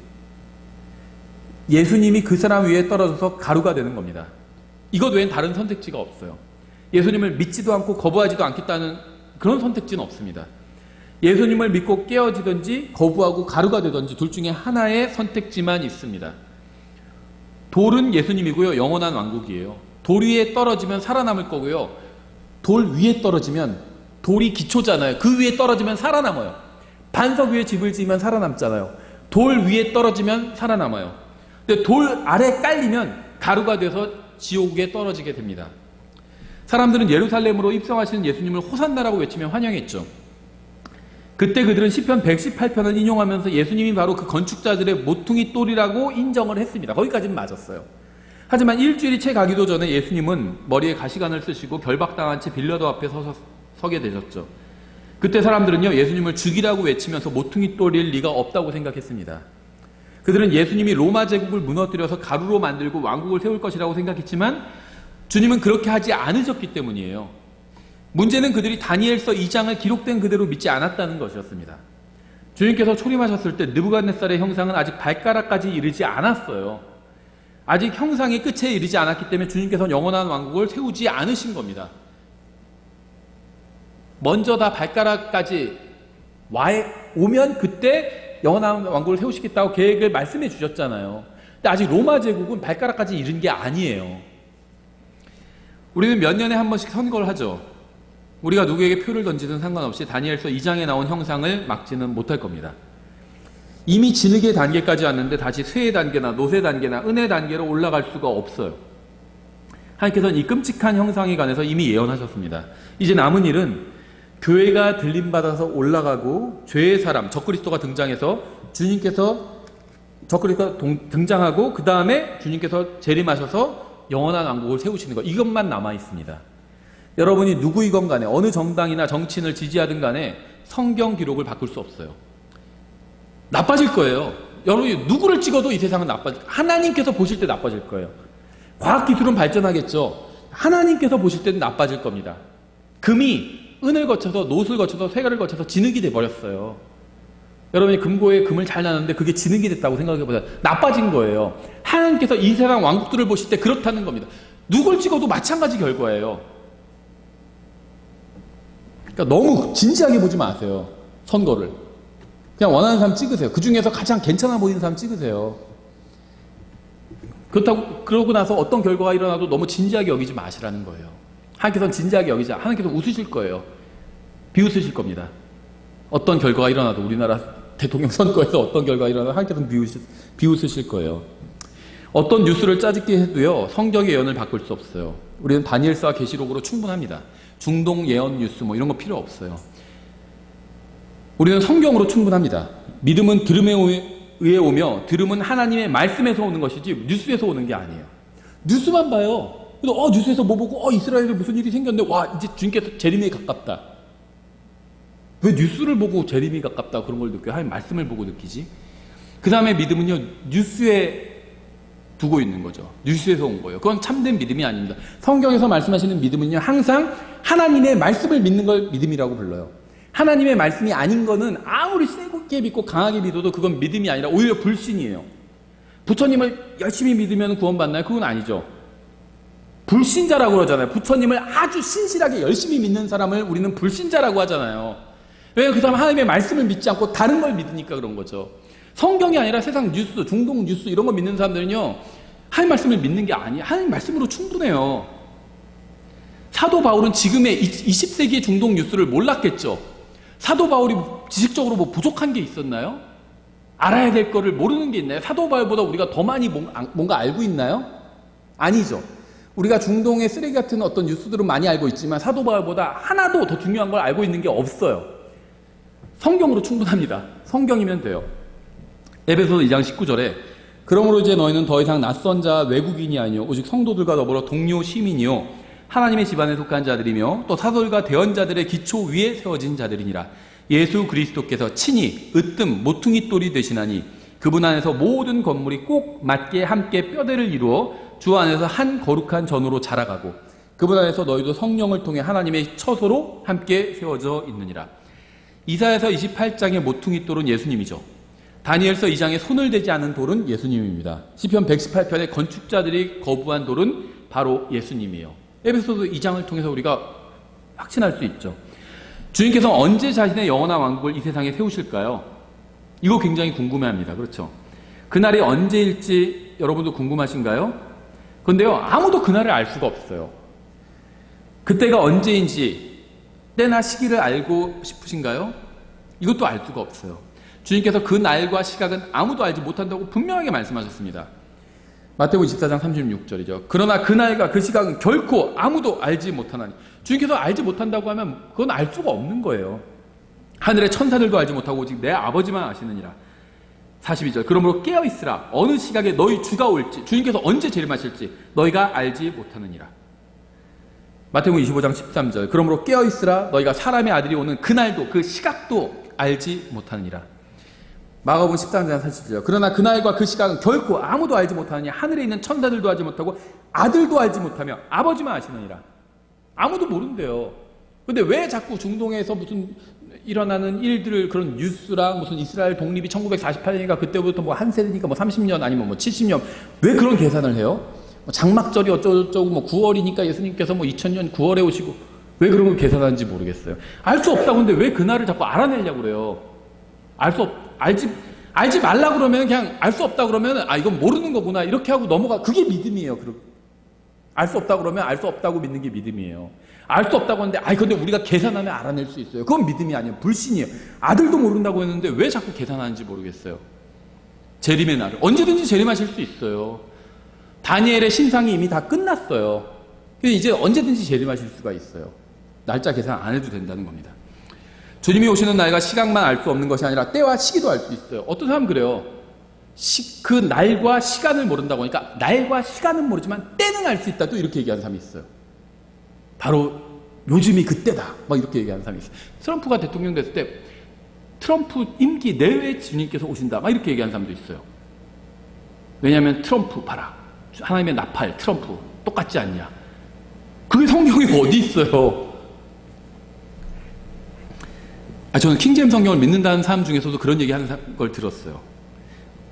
예수님이 그 사람 위에 떨어져서 가루가 되는 겁니다. 이것 외엔 다른 선택지가 없어요. 예수님을 믿지도 않고 거부하지도 않겠다는 그런 선택지는 없습니다. 예수님을 믿고 깨어지든지 거부하고 가루가 되든지 둘 중에 하나의 선택지만 있습니다. 돌은 예수님이고요. 영원한 왕국이에요. 돌 위에 떨어지면 살아남을 거고요. 돌 위에 떨어지면 돌이 기초잖아요. 그 위에 떨어지면 살아남아요. 반석 위에 집을 지으면 살아남잖아요. 돌 위에 떨어지면 살아남아요. 근데 돌 아래 깔리면 가루가 돼서 지옥에 떨어지게 됩니다. 사람들은 예루살렘으로 입성하시는 예수님을 호산나라고 외치며 환영했죠. 그때 그들은 시편 118편을 인용하면서 예수님이 바로 그 건축자들의 모퉁이 돌이라고 인정을 했습니다. 거기까지는 맞았어요. 하지만 일주일이 채 가기도 전에 예수님은 머리에 가시관을 쓰시고 결박당한 채 빌라도 앞에 서게 되셨죠. 그때 사람들은요, 예수님을 죽이라고 외치면서 모퉁이 돌일 리가 없다고 생각했습니다. 그들은 예수님이 로마 제국을 무너뜨려서 가루로 만들고 왕국을 세울 것이라고 생각했지만 주님은 그렇게 하지 않으셨기 때문이에요. 문제는 그들이 다니엘서 2장을 기록된 그대로 믿지 않았다는 것이었습니다. 주님께서 초림하셨을 때 느부갓네살의 형상은 아직 발가락까지 이르지 않았어요. 아직 형상이 끝에 이르지 않았기 때문에 주님께서는 영원한 왕국을 세우지 않으신 겁니다. 먼저 다 발가락까지 오면 그때 영원한 왕국을 세우시겠다고 계획을 말씀해 주셨잖아요. 근데 아직 로마 제국은 발가락까지 이른 게 아니에요. 우리는 몇 년에 한 번씩 선거를 하죠. 우리가 누구에게 표를 던지든 상관없이 다니엘서 2장에 나온 형상을 막지는 못할 겁니다. 이미 진흙의 단계까지 왔는데 다시 쇠의 단계나 노쇠 단계나 은의 단계로 올라갈 수가 없어요. 하나님께서는 이 끔찍한 형상에 관해서 이미 예언하셨습니다. 이제 남은 일은 교회가 들림받아서 올라가고 죄의 사람, 적그리스도가 등장해서 적그리스도가 등장하고 그 다음에 주님께서 재림하셔서 영원한 왕국을 세우시는 것, 이것만 남아 있습니다. 여러분이 누구이건 간에 어느 정당이나 정치인을 지지하든 간에 성경 기록을 바꿀 수 없어요. 나빠질 거예요. 여러분이 누구를 찍어도 이 세상은 하나님께서 보실 때 나빠질 거예요. 과학기술은 발전하겠죠. 하나님께서 보실 때는 나빠질 겁니다. 금이 은을 거쳐서 노술 거쳐서 쇠가를 거쳐서 진흙이 돼버렸어요. 여러분이 금고에 금을 잘 나눴는데 그게 진흙이 됐다고 생각해보세요. 나빠진 거예요. 하나님께서 이 세상 왕국들을 보실 때 그렇다는 겁니다. 누굴 찍어도 마찬가지 결과예요. 그러니까 너무 진지하게 보지 마세요. 선거를. 그냥 원하는 사람 찍으세요. 그 중에서 가장 괜찮아 보이는 사람 찍으세요. 그러고 나서 어떤 결과가 일어나도 너무 진지하게 여기지 마시라는 거예요. 하나님께서는 진지하게 여기자. 하나님께서 웃으실 거예요. 비웃으실 겁니다. 어떤 결과가 일어나도 우리나라 대통령 선거에서 어떤 결과가 일어나도 하나님께서는 비웃으실 거예요. 어떤 뉴스를 짜집게 해도요, 성경의 예언을 바꿀 수 없어요. 우리는 다니엘서와 계시록으로 충분합니다. 중동 예언 뉴스 뭐 이런 거 필요 없어요. 우리는 성경으로 충분합니다. 믿음은 들음에 의해 오며 들음은 하나님의 말씀에서 오는 것이지 뉴스에서 오는 게 아니에요. 뉴스만 봐요. 뉴스에서 뭐 보고 이스라엘에 무슨 일이 생겼는데 와 이제 주님께서 재림에 가깝다. 왜 뉴스를 보고 재림이 가깝다 그런 걸 느껴요? 하나님 말씀을 보고 느끼지. 그 다음에 믿음은요, 뉴스에 두고 있는 거죠. 뉴스에서 온 거예요. 그건 참된 믿음이 아닙니다. 성경에서 말씀하시는 믿음은요, 항상 하나님의 말씀을 믿는 걸 믿음이라고 불러요. 하나님의 말씀이 아닌 거는 아무리 세게 믿고 강하게 믿어도 그건 믿음이 아니라 오히려 불신이에요. 부처님을 열심히 믿으면 구원받나요? 그건 아니죠. 불신자라고 그러잖아요. 부처님을 아주 신실하게 열심히 믿는 사람을 우리는 불신자라고 하잖아요. 왜냐하면 그 사람은 하나님의 말씀을 믿지 않고 다른 걸 믿으니까 그런 거죠. 성경이 아니라 세상 뉴스, 중동 뉴스 이런 거 믿는 사람들은요, 하나님 말씀을 믿는 게 아니에요. 하나님 말씀으로 충분해요. 사도 바울은 지금의 20세기의 중동 뉴스를 몰랐겠죠. 사도 바울이 지식적으로 뭐 부족한 게 있었나요? 알아야 될 거를 모르는 게 있나요? 사도 바울보다 우리가 더 많이 뭔가 알고 있나요? 아니죠. 우리가 중동의 쓰레기 같은 어떤 뉴스들은 많이 알고 있지만 사도 바울보다 하나도 더 중요한 걸 알고 있는 게 없어요. 성경으로 충분합니다. 성경이면 돼요. 에베소서 2장 19절에 그러므로 이제 너희는 더 이상 낯선 자 외국인이 아니요 오직 성도들과 더불어 동료 시민이요 하나님의 집안에 속한 자들이며 또 사도들과 대언자들의 기초 위에 세워진 자들이니라. 예수 그리스도께서 친히 으뜸 모퉁이 돌이 되시나니 그분 안에서 모든 건물이 꼭 맞게 함께 뼈대를 이루어 주 안에서 한 거룩한 전으로 자라가고 그분 안에서 너희도 성령을 통해 하나님의 처소로 함께 세워져 있느니라. 이사야서 28장의 모퉁이 돌은 예수님이죠. 다니엘서 2장에 손을 대지 않은 돌은 예수님입니다. 시편 118편의 건축자들이 거부한 돌은 바로 예수님이에요. 에베소서 2장을 통해서 우리가 확신할 수 있죠. 주님께서 언제 자신의 영원한 왕국을 이 세상에 세우실까요? 이거 굉장히 궁금해합니다. 그렇죠? 그날이 언제일지 여러분도 궁금하신가요? 그런데요, 아무도 그날을 알 수가 없어요. 그때가 언제인지 때나 시기를 알고 싶으신가요? 이것도 알 수가 없어요. 주님께서 그 날과 시각은 아무도 알지 못한다고 분명하게 말씀하셨습니다. 마태복음 24장 36절이죠. 그러나 그 날과 그 시각은 결코 아무도 알지 못하나니. 주님께서 알지 못한다고 하면 그건 알 수가 없는 거예요. 하늘의 천사들도 알지 못하고 오직 내 아버지만 아시느니라. 42절. 그러므로 깨어있으라. 어느 시각에 너희 주가 올지, 주님께서 언제 재림하실지 너희가 알지 못하느니라. 마태복음 25장 13절. 그러므로 깨어있으라. 너희가 사람의 아들이 오는 그날도, 그 시각도 알지 못하느니라. 마가복음 13장 40절. 그러나 그날과 그 시각은 결코 아무도 알지 못하느니 하늘에 있는 천사들도 알지 못하고 아들도 알지 못하며 아버지만 아시느니라. 아무도 모른대요. 근데 왜 자꾸 중동에서 무슨 일어나는 일들을, 그런 뉴스랑 무슨 이스라엘 독립이 1948년이니까 그때부터 뭐 한 세대니까 뭐 30년 아니면 뭐 70년, 왜 그런 계산을 해요? 뭐 장막절이 어쩌고저쩌고 뭐 9월이니까 예수님께서 뭐 2000년 9월에 오시고, 왜 그런 걸 계산하는지 모르겠어요. 알 수 없다고. 근데 왜 그날을 자꾸 알아내려고 그래요? 알지 말라 그러면, 그냥 알 수 없다 그러면 아 이건 모르는 거구나 이렇게 하고 넘어가. 그게 믿음이에요. 알 수 없다 그러면 알 수 없다고 믿는 게 믿음이에요. 알 수 없다고 하는데 근데 우리가 계산하면 알아낼 수 있어요. 그건 믿음이 아니에요. 불신이에요. 아들도 모른다고 했는데 왜 자꾸 계산하는지 모르겠어요. 재림의 날을 언제든지 재림하실 수 있어요. 다니엘의 신상이 이미 다 끝났어요. 이제 언제든지 재림하실 수가 있어요. 날짜 계산 안 해도 된다는 겁니다. 주님이 오시는 날과 시각만 알 수 없는 것이 아니라 때와 시기도 알 수 있어요. 어떤 사람은 그래요. 그 날과 시간을 모른다고 하니까 날과 시간은 모르지만 때는 알 수 있다, 또 이렇게 얘기하는 사람이 있어요. 바로 요즘이 그때다 막 이렇게 얘기하는 사람이 있어요. 트럼프가 대통령 됐을 때 트럼프 임기 내외에 주님께서 오신다 막 이렇게 얘기하는 사람도 있어요. 왜냐하면 트럼프 봐라, 하나님의 나팔 트럼프 똑같지 않냐. 그게 성경에 어디 있어요. 저는 킹제임 성경을 믿는다는 사람 중에서도 그런 얘기하는 걸 들었어요.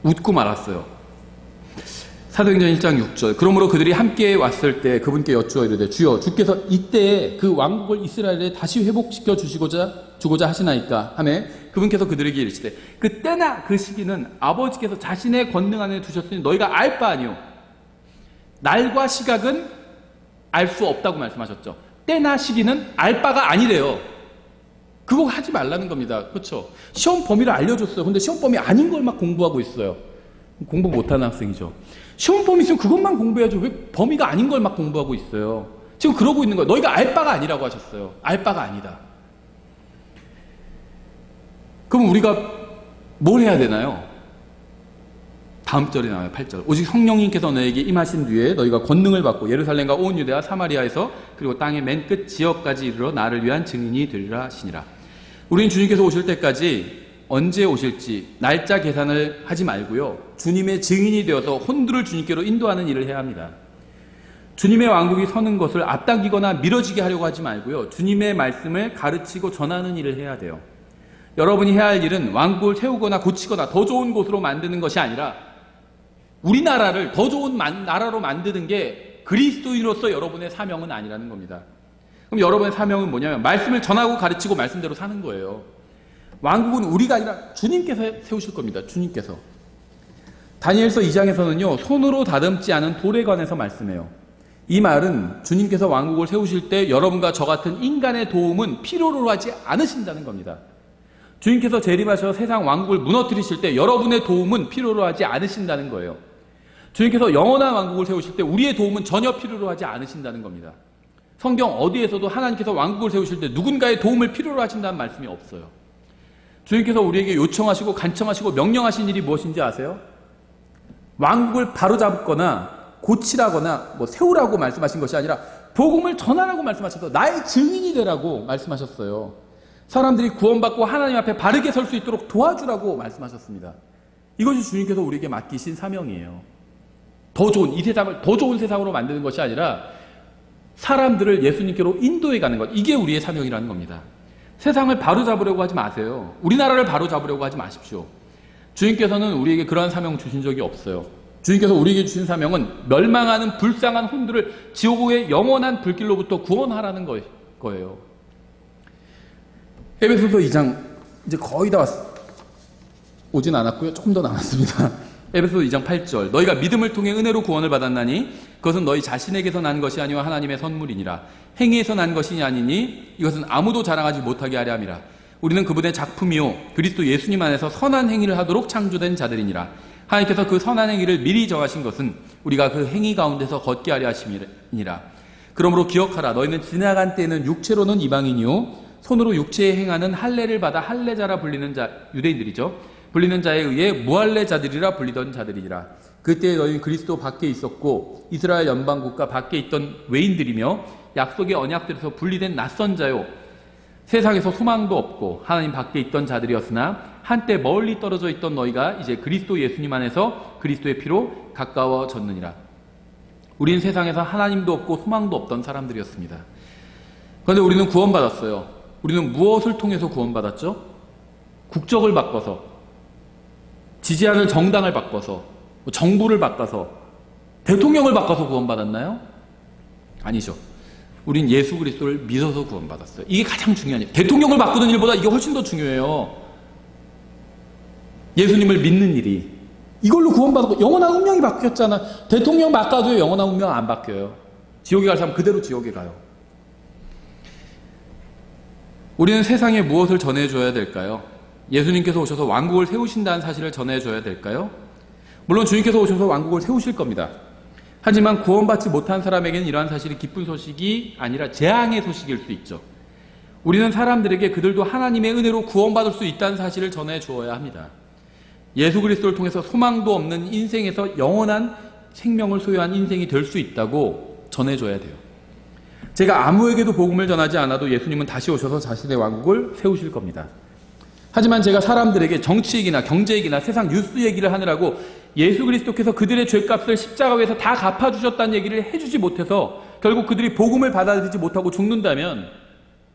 웃고 말았어요. 사도행전 1장 6절. 그러므로 그들이 함께 왔을 때 그분께 여쭈어 이르되 주여 주께서 이때에 그 왕국을 이스라엘에 다시 회복시켜 주고자 하시나이까 하매 그분께서 그들에게 이르시되 그 때나 그 시기는 아버지께서 자신의 권능 안에 두셨으니 너희가 알 바 아니요. 날과 시각은 알 수 없다고 말씀하셨죠. 때나 시기는 알 바가 아니래요. 그거 하지 말라는 겁니다. 그렇죠? 시험 범위를 알려줬어요. 근데 시험 범위 아닌 걸 막 공부하고 있어요. 공부 못하는 학생이죠. 시험 범위 있으면 그것만 공부해야죠. 왜 범위가 아닌 걸 막 공부하고 있어요. 지금 그러고 있는 거예요. 너희가 알 바가 아니라고 하셨어요. 알 바가 아니다. 그럼 우리가 뭘 해야 되나요? 다음 절에 나와요. 8절. 오직 성령님께서 너에게 임하신 뒤에 너희가 권능을 받고 예루살렘과 온 유대와 사마리아에서 그리고 땅의 맨 끝 지역까지 이르러 나를 위한 증인이 되리라 하시니라. 우리는 주님께서 오실 때까지 언제 오실지 날짜 계산을 하지 말고요. 주님의 증인이 되어서 혼두를 주님께로 인도하는 일을 해야 합니다. 주님의 왕국이 서는 것을 앞당기거나 미뤄지게 하려고 하지 말고요. 주님의 말씀을 가르치고 전하는 일을 해야 돼요. 여러분이 해야 할 일은 왕국을 세우거나 고치거나 더 좋은 곳으로 만드는 것이 아니라 우리나라를 더 좋은 나라로 만드는 게 그리스도인으로서 여러분의 사명은 아니라는 겁니다. 그럼 여러분의 사명은 뭐냐면 말씀을 전하고 가르치고 말씀대로 사는 거예요. 왕국은 우리가 아니라 주님께서 세우실 겁니다. 주님께서. 다니엘서 2장에서는요. 손으로 다듬지 않은 돌에 관해서 말씀해요. 이 말은 주님께서 왕국을 세우실 때 여러분과 저 같은 인간의 도움은 필요로 하지 않으신다는 겁니다. 주님께서 재림하셔서 세상 왕국을 무너뜨리실 때 여러분의 도움은 필요로 하지 않으신다는 거예요. 주님께서 영원한 왕국을 세우실 때 우리의 도움은 전혀 필요로 하지 않으신다는 겁니다. 성경 어디에서도 하나님께서 왕국을 세우실 때 누군가의 도움을 필요로 하신다는 말씀이 없어요. 주님께서 우리에게 요청하시고 간청하시고 명령하신 일이 무엇인지 아세요? 왕국을 바로잡거나 고치라거나 세우라고 말씀하신 것이 아니라 복음을 전하라고 말씀하셔서 나의 증인이 되라고 말씀하셨어요. 사람들이 구원받고 하나님 앞에 바르게 설 수 있도록 도와주라고 말씀하셨습니다. 이것이 주님께서 우리에게 맡기신 사명이에요. 더 좋은 이 세상을 더 좋은 세상으로 만드는 것이 아니라 사람들을 예수님께로 인도해 가는 것, 이게 우리의 사명이라는 겁니다. 세상을 바로잡으려고 하지 마세요. 우리나라를 바로잡으려고 하지 마십시오. 주님께서는 우리에게 그러한 사명 주신 적이 없어요. 주님께서 우리에게 주신 사명은 멸망하는 불쌍한 혼들을 지옥의 영원한 불길로부터 구원하라는 거예요. 에베소서 2장 이제 거의 다 오진 않았고요. 조금 더 남았습니다. 에베소서 2장 8절. 너희가 믿음을 통해 은혜로 구원을 받았나니 그것은 너희 자신에게서 난 것이 아니와 하나님의 선물이니라. 행위에서 난 것이 아니니 이것은 아무도 자랑하지 못하게 하려 함이라. 우리는 그분의 작품이요 그리스도 예수님 안에서 선한 행위를 하도록 창조된 자들이니라. 하나님께서 그 선한 행위를 미리 정하신 것은 우리가 그 행위 가운데서 걷게 하려 하심이니라. 그러므로 기억하라. 너희는 지나간 때에는 육체로는 이방인이요 손으로 육체에 행하는 할례를 받아 할례자라 불리는 자, 유대인들이죠. 불리는 자에 의해 무할례자들이라 불리던 자들이라. 그때 너희는 그리스도 밖에 있었고 이스라엘 연방국가 밖에 있던 외인들이며 약속의 언약들에서 분리된 낯선 자요, 세상에서 소망도 없고 하나님 밖에 있던 자들이었으나 한때 멀리 떨어져 있던 너희가 이제 그리스도 예수님 안에서 그리스도의 피로 가까워졌느니라. 우리는 세상에서 하나님도 없고 소망도 없던 사람들이었습니다. 그런데 우리는 구원받았어요. 우리는 무엇을 통해서 구원받았죠? 국적을 바꿔서, 지지하는 정당을 바꿔서, 정부를 바꿔서, 대통령을 바꿔서 구원받았나요? 아니죠. 우린 예수 그리스도를 믿어서 구원받았어요. 이게 가장 중요한 일. 대통령을 바꾸는 일보다 이게 훨씬 더 중요해요. 예수님을 믿는 일이. 이걸로 구원받고 영원한 운명이 바뀌었잖아. 대통령 바꿔도 영원한 운명 안 바뀌어요. 지옥에 갈 사람 그대로 지옥에 가요. 우리는 세상에 무엇을 전해줘야 될까요? 예수님께서 오셔서 왕국을 세우신다는 사실을 전해줘야 될까요? 물론 주님께서 오셔서 왕국을 세우실 겁니다. 하지만 구원받지 못한 사람에게는 이러한 사실이 기쁜 소식이 아니라 재앙의 소식일 수 있죠. 우리는 사람들에게 그들도 하나님의 은혜로 구원받을 수 있다는 사실을 전해주어야 합니다. 예수 그리스도를 통해서 소망도 없는 인생에서 영원한 생명을 소유한 인생이 될 수 있다고 전해줘야 돼요. 제가 아무에게도 복음을 전하지 않아도 예수님은 다시 오셔서 자신의 왕국을 세우실 겁니다. 하지만 제가 사람들에게 정치 얘기나 경제 얘기나 세상 뉴스 얘기를 하느라고 예수 그리스도께서 그들의 죄값을 십자가에서 다 갚아주셨다는 얘기를 해주지 못해서 결국 그들이 복음을 받아들이지 못하고 죽는다면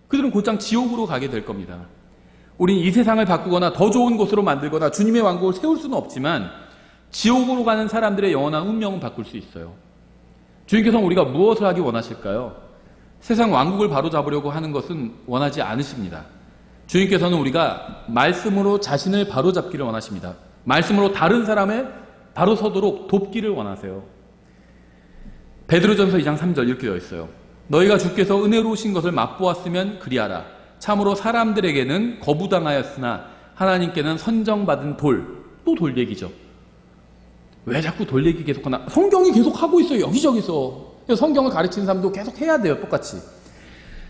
그들은 곧장 지옥으로 가게 될 겁니다. 우린 이 세상을 바꾸거나 더 좋은 곳으로 만들거나 주님의 왕국을 세울 수는 없지만 지옥으로 가는 사람들의 영원한 운명은 바꿀 수 있어요. 주님께서는 우리가 무엇을 하기 원하실까요? 세상 왕국을 바로잡으려고 하는 것은 원하지 않으십니다. 주님께서는 우리가 말씀으로 자신을 바로잡기를 원하십니다. 말씀으로 다른 사람의 바로 서도록 돕기를 원하세요. 베드로전서 2장 3절 이렇게 되어 있어요. 너희가 주께서 은혜로우신 것을 맛보았으면 그리하라. 참으로 사람들에게는 거부당하였으나 하나님께는 선정받은 돌. 또 돌 얘기죠. 왜 자꾸 돌 얘기 계속하나? 성경이 계속 하고 있어요. 여기저기서. 성경을 가르치는 사람도 계속 해야 돼요. 똑같이.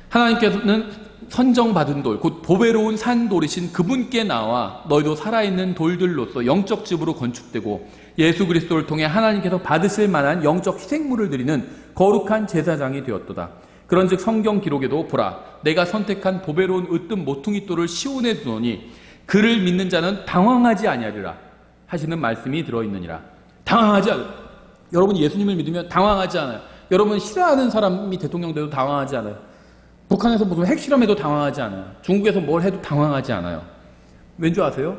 하나님께서는 선정받은 돌, 곧 보배로운 산돌이신 그분께 나와 너희도 살아있는 돌들로서 영적 집으로 건축되고 예수 그리스도를 통해 하나님께서 받으실 만한 영적 희생물을 드리는 거룩한 제사장이 되었도다. 그런즉 성경 기록에도 보라, 내가 선택한 보배로운 으뜸 모퉁이 돌을 시온에 두노니 그를 믿는 자는 당황하지 아니하리라 하시는 말씀이 들어있느니라. 당황하지 않아요. 여러분 예수님을 믿으면 당황하지 않아요. 여러분 싫어하는 사람이 대통령 돼도 당황하지 않아요. 북한에서 무슨 핵실험해도 당황하지 않아요. 중국에서 뭘 해도 당황하지 않아요. 왠지 아세요?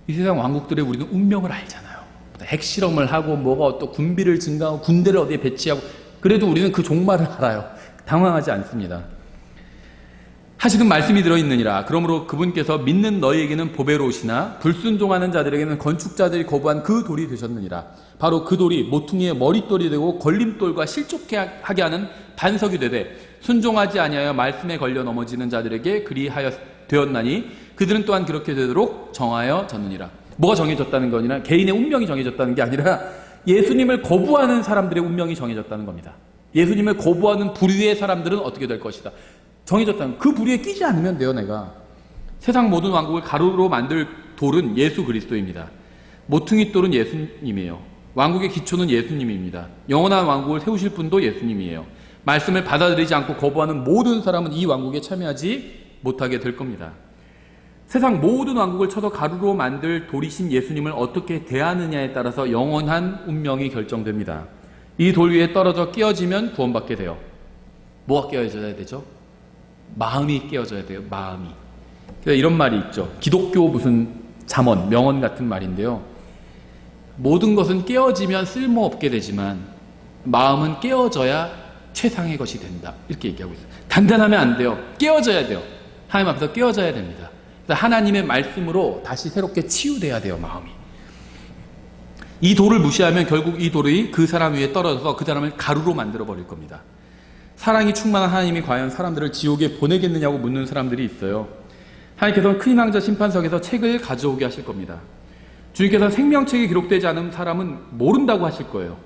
이 세상 왕국들의 우리는 운명을 알잖아요. 핵실험을 하고 뭐가 또 군비를 증강하고 군대를 어디에 배치하고 그래도 우리는 그 종말을 알아요. 당황하지 않습니다. 하시는 말씀이 들어있느니라. 그러므로 그분께서 믿는 너희에게는 보배로우시나 불순종하는 자들에게는 건축자들이 거부한 그 돌이 되셨느니라. 바로 그 돌이 모퉁이의 머릿돌이 되고 걸림돌과 실족하게 하는 반석이 되되 순종하지 아니하여 말씀에 걸려 넘어지는 자들에게 그리하여 되었나니 그들은 또한 그렇게 되도록 정하여졌느니라. 뭐가 정해졌다는 거 아니라 개인의 운명이 정해졌다는 게 아니라 예수님을 거부하는 사람들의 운명이 정해졌다는 겁니다. 예수님을 거부하는 부류의 사람들은 어떻게 될 것이다. 정해졌다는 그 부류에 끼지 않으면 돼요. 내가 세상 모든 왕국을 가루로 만들 돌은 예수 그리스도입니다. 모퉁이 돌은 예수님이에요. 왕국의 기초는 예수님입니다. 영원한 왕국을 세우실 분도 예수님이에요. 말씀을 받아들이지 않고 거부하는 모든 사람은 이 왕국에 참여하지 못하게 될 겁니다. 세상 모든 왕국을 쳐서 가루로 만들 돌이신 예수님을 어떻게 대하느냐에 따라서 영원한 운명이 결정됩니다. 이 돌 위에 떨어져 끼어지면 구원받게 돼요. 뭐가 끼어져야 되죠? 마음이 끼어져야 돼요. 마음이. 이런 말이 있죠. 기독교 무슨 잠언, 명언 같은 말인데요. 모든 것은 깨어지면 쓸모없게 되지만 마음은 깨어져야 최상의 것이 된다. 이렇게 얘기하고 있어요. 단단하면 안 돼요. 깨어져야 돼요. 하나님 앞에서 깨어져야 됩니다. 그래서 하나님의 말씀으로 다시 새롭게 치유돼야 돼요. 마음이. 이 돌을 무시하면 결국 이 돌이 그 사람 위에 떨어져서 그 사람을 가루로 만들어 버릴 겁니다. 사랑이 충만한 하나님이 과연 사람들을 지옥에 보내겠느냐고 묻는 사람들이 있어요. 하나님께서는 큰 왕자 심판석에서 책을 가져오게 하실 겁니다. 주님께서 생명책이 기록되지 않은 사람은 모른다고 하실 거예요.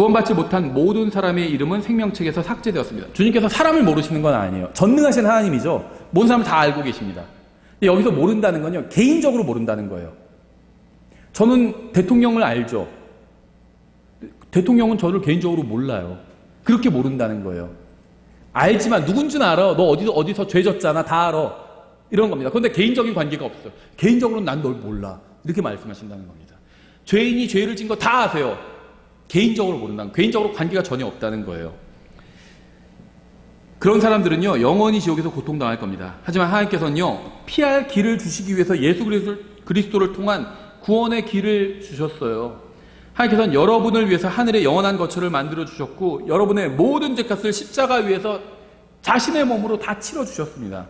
구원받지 못한 모든 사람의 이름은 생명책에서 삭제되었습니다. 주님께서 사람을 모르시는 건 아니에요. 전능하신 하나님이죠. 모든 사람 다 알고 계십니다. 근데 여기서 모른다는 건요, 개인적으로 모른다는 거예요. 저는 대통령을 알죠. 대통령은 저를 개인적으로 몰라요. 그렇게 모른다는 거예요. 알지만 누군지는 알아. 너 어디서 죄 졌잖아. 다 알아. 이런 겁니다. 그런데 개인적인 관계가 없어요. 개인적으로는 난 널 몰라. 이렇게 말씀하신다는 겁니다. 죄인이 죄를 진 거 다 아세요. 개인적으로 모른다는, 개인적으로 관계가 전혀 없다는 거예요. 그런 사람들은요, 영원히 지옥에서 고통당할 겁니다. 하지만 하나님께서는요, 피할 길을 주시기 위해서 예수 그리스도를 통한 구원의 길을 주셨어요. 하나님께서는 여러분을 위해서 하늘의 영원한 거처를 만들어 주셨고, 여러분의 모든 죄값을 십자가 위에서 자신의 몸으로 다 치러 주셨습니다.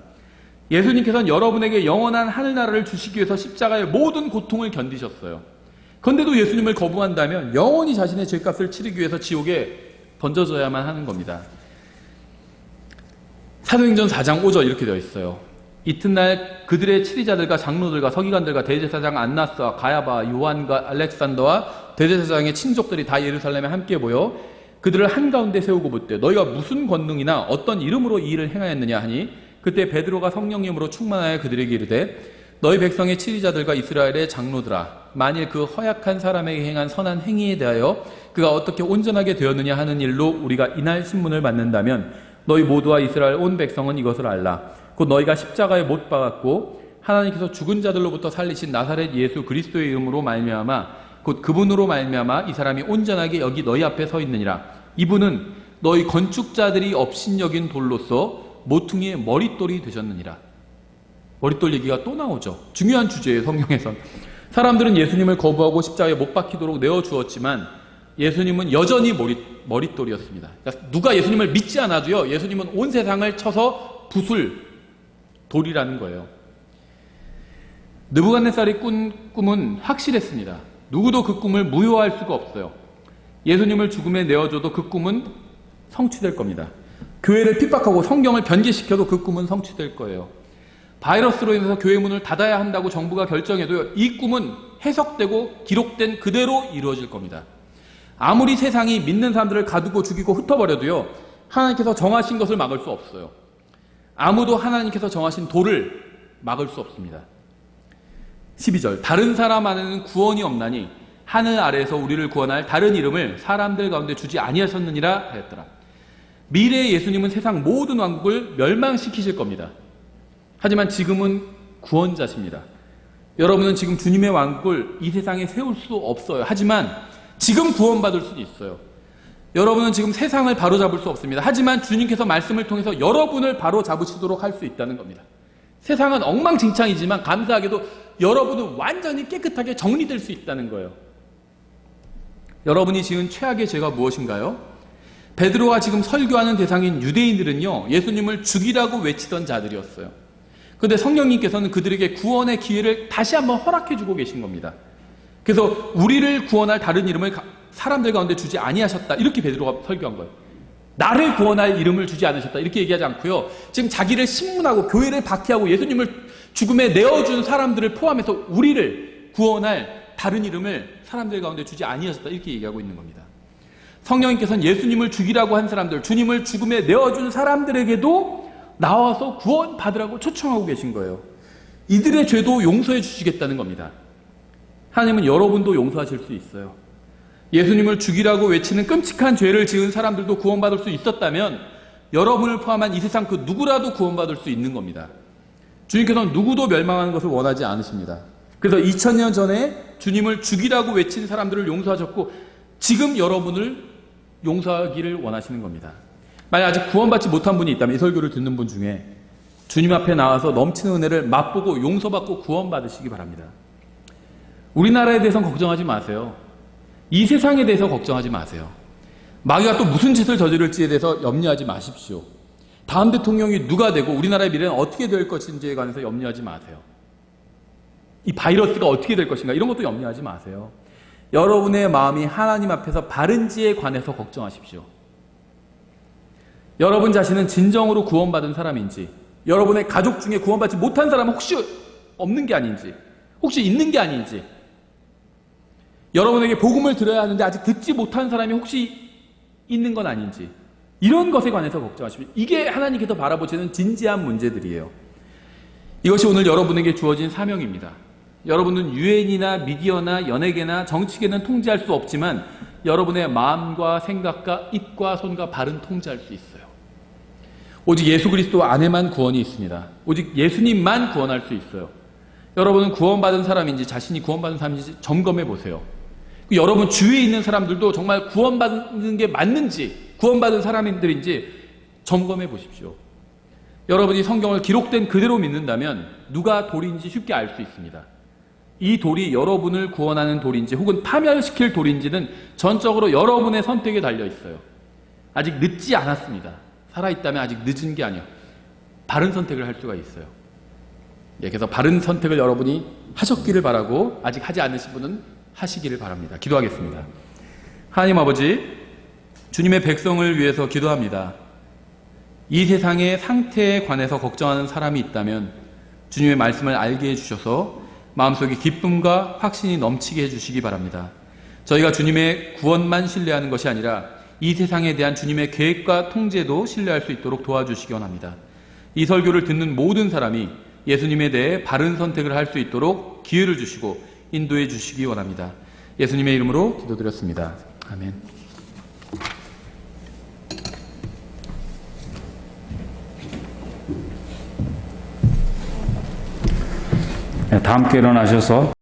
예수님께서는 여러분에게 영원한 하늘나라를 주시기 위해서 십자가의 모든 고통을 견디셨어요. 그런데도 예수님을 거부한다면 영원히 자신의 죄값을 치르기 위해서 지옥에 던져져야만 하는 겁니다. 사도행전 4장 5절 이렇게 되어 있어요. 이튿날 그들의 치리자들과 장로들과 서기관들과 대제사장 안나스와 가야바, 요한과 알렉산더와 대제사장의 친족들이 다 예루살렘에 함께 모여 그들을 한가운데 세우고 묻되 너희가 무슨 권능이나 어떤 이름으로 이 일을 행하였느냐 하니 그때 베드로가 성령님으로 충만하여 그들에게 이르되 너희 백성의 치리자들과 이스라엘의 장로들아, 만일 그 허약한 사람에게 행한 선한 행위에 대하여 그가 어떻게 온전하게 되었느냐 하는 일로 우리가 이날 신문을 받는다면 너희 모두와 이스라엘 온 백성은 이것을 알라. 곧 너희가 십자가에 못 박았고 하나님께서 죽은 자들로부터 살리신 나사렛 예수 그리스도의 이름으로 말미암아 곧 그분으로 말미암아 이 사람이 온전하게 여기 너희 앞에 서 있느니라. 이분은 너희 건축자들이 업신여긴 돌로서 모퉁이의 머릿돌이 되셨느니라. 머릿돌 얘기가 또 나오죠. 중요한 주제예요, 성경에선. 사람들은 예수님을 거부하고 십자가에 못 박히도록 내어주었지만 예수님은 여전히 머릿돌이었습니다. 그러니까 누가 예수님을 믿지 않아도요, 예수님은 온 세상을 쳐서 부술 돌이라는 거예요. 느부갓네살이 꾼 꿈은 확실했습니다. 누구도 그 꿈을 무효할 수가 없어요. 예수님을 죽음에 내어줘도 그 꿈은 성취될 겁니다. 교회를 핍박하고 성경을 변개시켜도 그 꿈은 성취될 거예요. 바이러스로 인해서 교회 문을 닫아야 한다고 정부가 결정해도요, 이 꿈은 해석되고 기록된 그대로 이루어질 겁니다. 아무리 세상이 믿는 사람들을 가두고 죽이고 흩어버려도요, 하나님께서 정하신 것을 막을 수 없어요. 아무도 하나님께서 정하신 도를 막을 수 없습니다. 12절, 다른 사람 안에는 구원이 없나니 하늘 아래에서 우리를 구원할 다른 이름을 사람들 가운데 주지 아니하셨느니라 하였더라. 미래의 예수님은 세상 모든 왕국을 멸망시키실 겁니다. 하지만 지금은 구원자십니다. 여러분은 지금 주님의 왕국을 이 세상에 세울 수 없어요. 하지만 지금 구원받을 수도 있어요. 여러분은 지금 세상을 바로잡을 수 없습니다. 하지만 주님께서 말씀을 통해서 여러분을 바로잡으시도록 할 수 있다는 겁니다. 세상은 엉망진창이지만 감사하게도 여러분은 완전히 깨끗하게 정리될 수 있다는 거예요. 여러분이 지은 최악의 죄가 무엇인가요? 베드로가 지금 설교하는 대상인 유대인들은요, 예수님을 죽이라고 외치던 자들이었어요. 그런데 성령님께서는 그들에게 구원의 기회를 다시 한번 허락해주고 계신 겁니다. 그래서 우리를 구원할 다른 이름을 사람들 가운데 주지 아니하셨다, 이렇게 베드로가 설교한 거예요. 나를 구원할 이름을 주지 않으셨다, 이렇게 얘기하지 않고요, 지금 자기를 신문하고 교회를 박해하고 예수님을 죽음에 내어준 사람들을 포함해서 우리를 구원할 다른 이름을 사람들 가운데 주지 아니하셨다, 이렇게 얘기하고 있는 겁니다. 성령님께서는 예수님을 죽이라고 한 사람들, 주님을 죽음에 내어준 사람들에게도 나와서 구원받으라고 초청하고 계신 거예요. 이들의 죄도 용서해 주시겠다는 겁니다. 하나님은 여러분도 용서하실 수 있어요. 예수님을 죽이라고 외치는 끔찍한 죄를 지은 사람들도 구원받을 수 있었다면 여러분을 포함한 이 세상 그 누구라도 구원받을 수 있는 겁니다. 주님께서는 누구도 멸망하는 것을 원하지 않으십니다. 그래서 2000년 전에 주님을 죽이라고 외친 사람들을 용서하셨고 지금 여러분을 용서하기를 원하시는 겁니다. 만약 아직 구원받지 못한 분이 있다면 이 설교를 듣는 분 중에 주님 앞에 나와서 넘치는 은혜를 맛보고 용서받고 구원받으시기 바랍니다. 우리나라에 대해서는 걱정하지 마세요. 이 세상에 대해서 걱정하지 마세요. 마귀가 또 무슨 짓을 저지를지에 대해서 염려하지 마십시오. 다음 대통령이 누가 되고 우리나라의 미래는 어떻게 될 것인지에 관해서 염려하지 마세요. 이 바이러스가 어떻게 될 것인가, 이런 것도 염려하지 마세요. 여러분의 마음이 하나님 앞에서 바른지에 관해서 걱정하십시오. 여러분 자신은 진정으로 구원받은 사람인지, 여러분의 가족 중에 구원받지 못한 사람은 혹시 없는 게 아닌지, 혹시 있는 게 아닌지, 여러분에게 복음을 들어야 하는데 아직 듣지 못한 사람이 혹시 있는 건 아닌지, 이런 것에 관해서 걱정하십시오. 이게 하나님께서 바라보시는 진지한 문제들이에요. 이것이 오늘 여러분에게 주어진 사명입니다. 여러분은 유엔이나 미디어나 연예계나 정치계는 통제할 수 없지만 여러분의 마음과 생각과 입과 손과 발은 통제할 수 있어요. 오직 예수 그리스도 안에만 구원이 있습니다. 오직 예수님만 구원할 수 있어요. 여러분은 구원받은 사람인지 자신이 구원받은 사람인지 점검해 보세요. 여러분 주위에 있는 사람들도 정말 구원받는 게 맞는지, 구원받은 사람들인지 점검해 보십시오. 여러분이 성경을 기록된 그대로 믿는다면 누가 돌인지 쉽게 알 수 있습니다. 이 돌이 여러분을 구원하는 돌인지 혹은 파멸시킬 돌인지는 전적으로 여러분의 선택에 달려 있어요. 아직 늦지 않았습니다. 살아있다면 아직 늦은 게 아니에요. 바른 선택을 할 수가 있어요. 그래서 바른 선택을 여러분이 하셨기를 바라고, 아직 하지 않으신 분은 하시기를 바랍니다. 기도하겠습니다. 하나님 아버지, 주님의 백성을 위해서 기도합니다. 이 세상의 상태에 관해서 걱정하는 사람이 있다면 주님의 말씀을 알게 해주셔서 마음속에 기쁨과 확신이 넘치게 해주시기 바랍니다. 저희가 주님의 구원만 신뢰하는 것이 아니라 이 세상에 대한 주님의 계획과 통제도 신뢰할 수 있도록 도와주시기 원합니다. 이 설교를 듣는 모든 사람이 예수님에 대해 바른 선택을 할 수 있도록 기회를 주시고 인도해 주시기 원합니다. 예수님의 이름으로 기도드렸습니다. 아멘. 다 함께 일어나셔서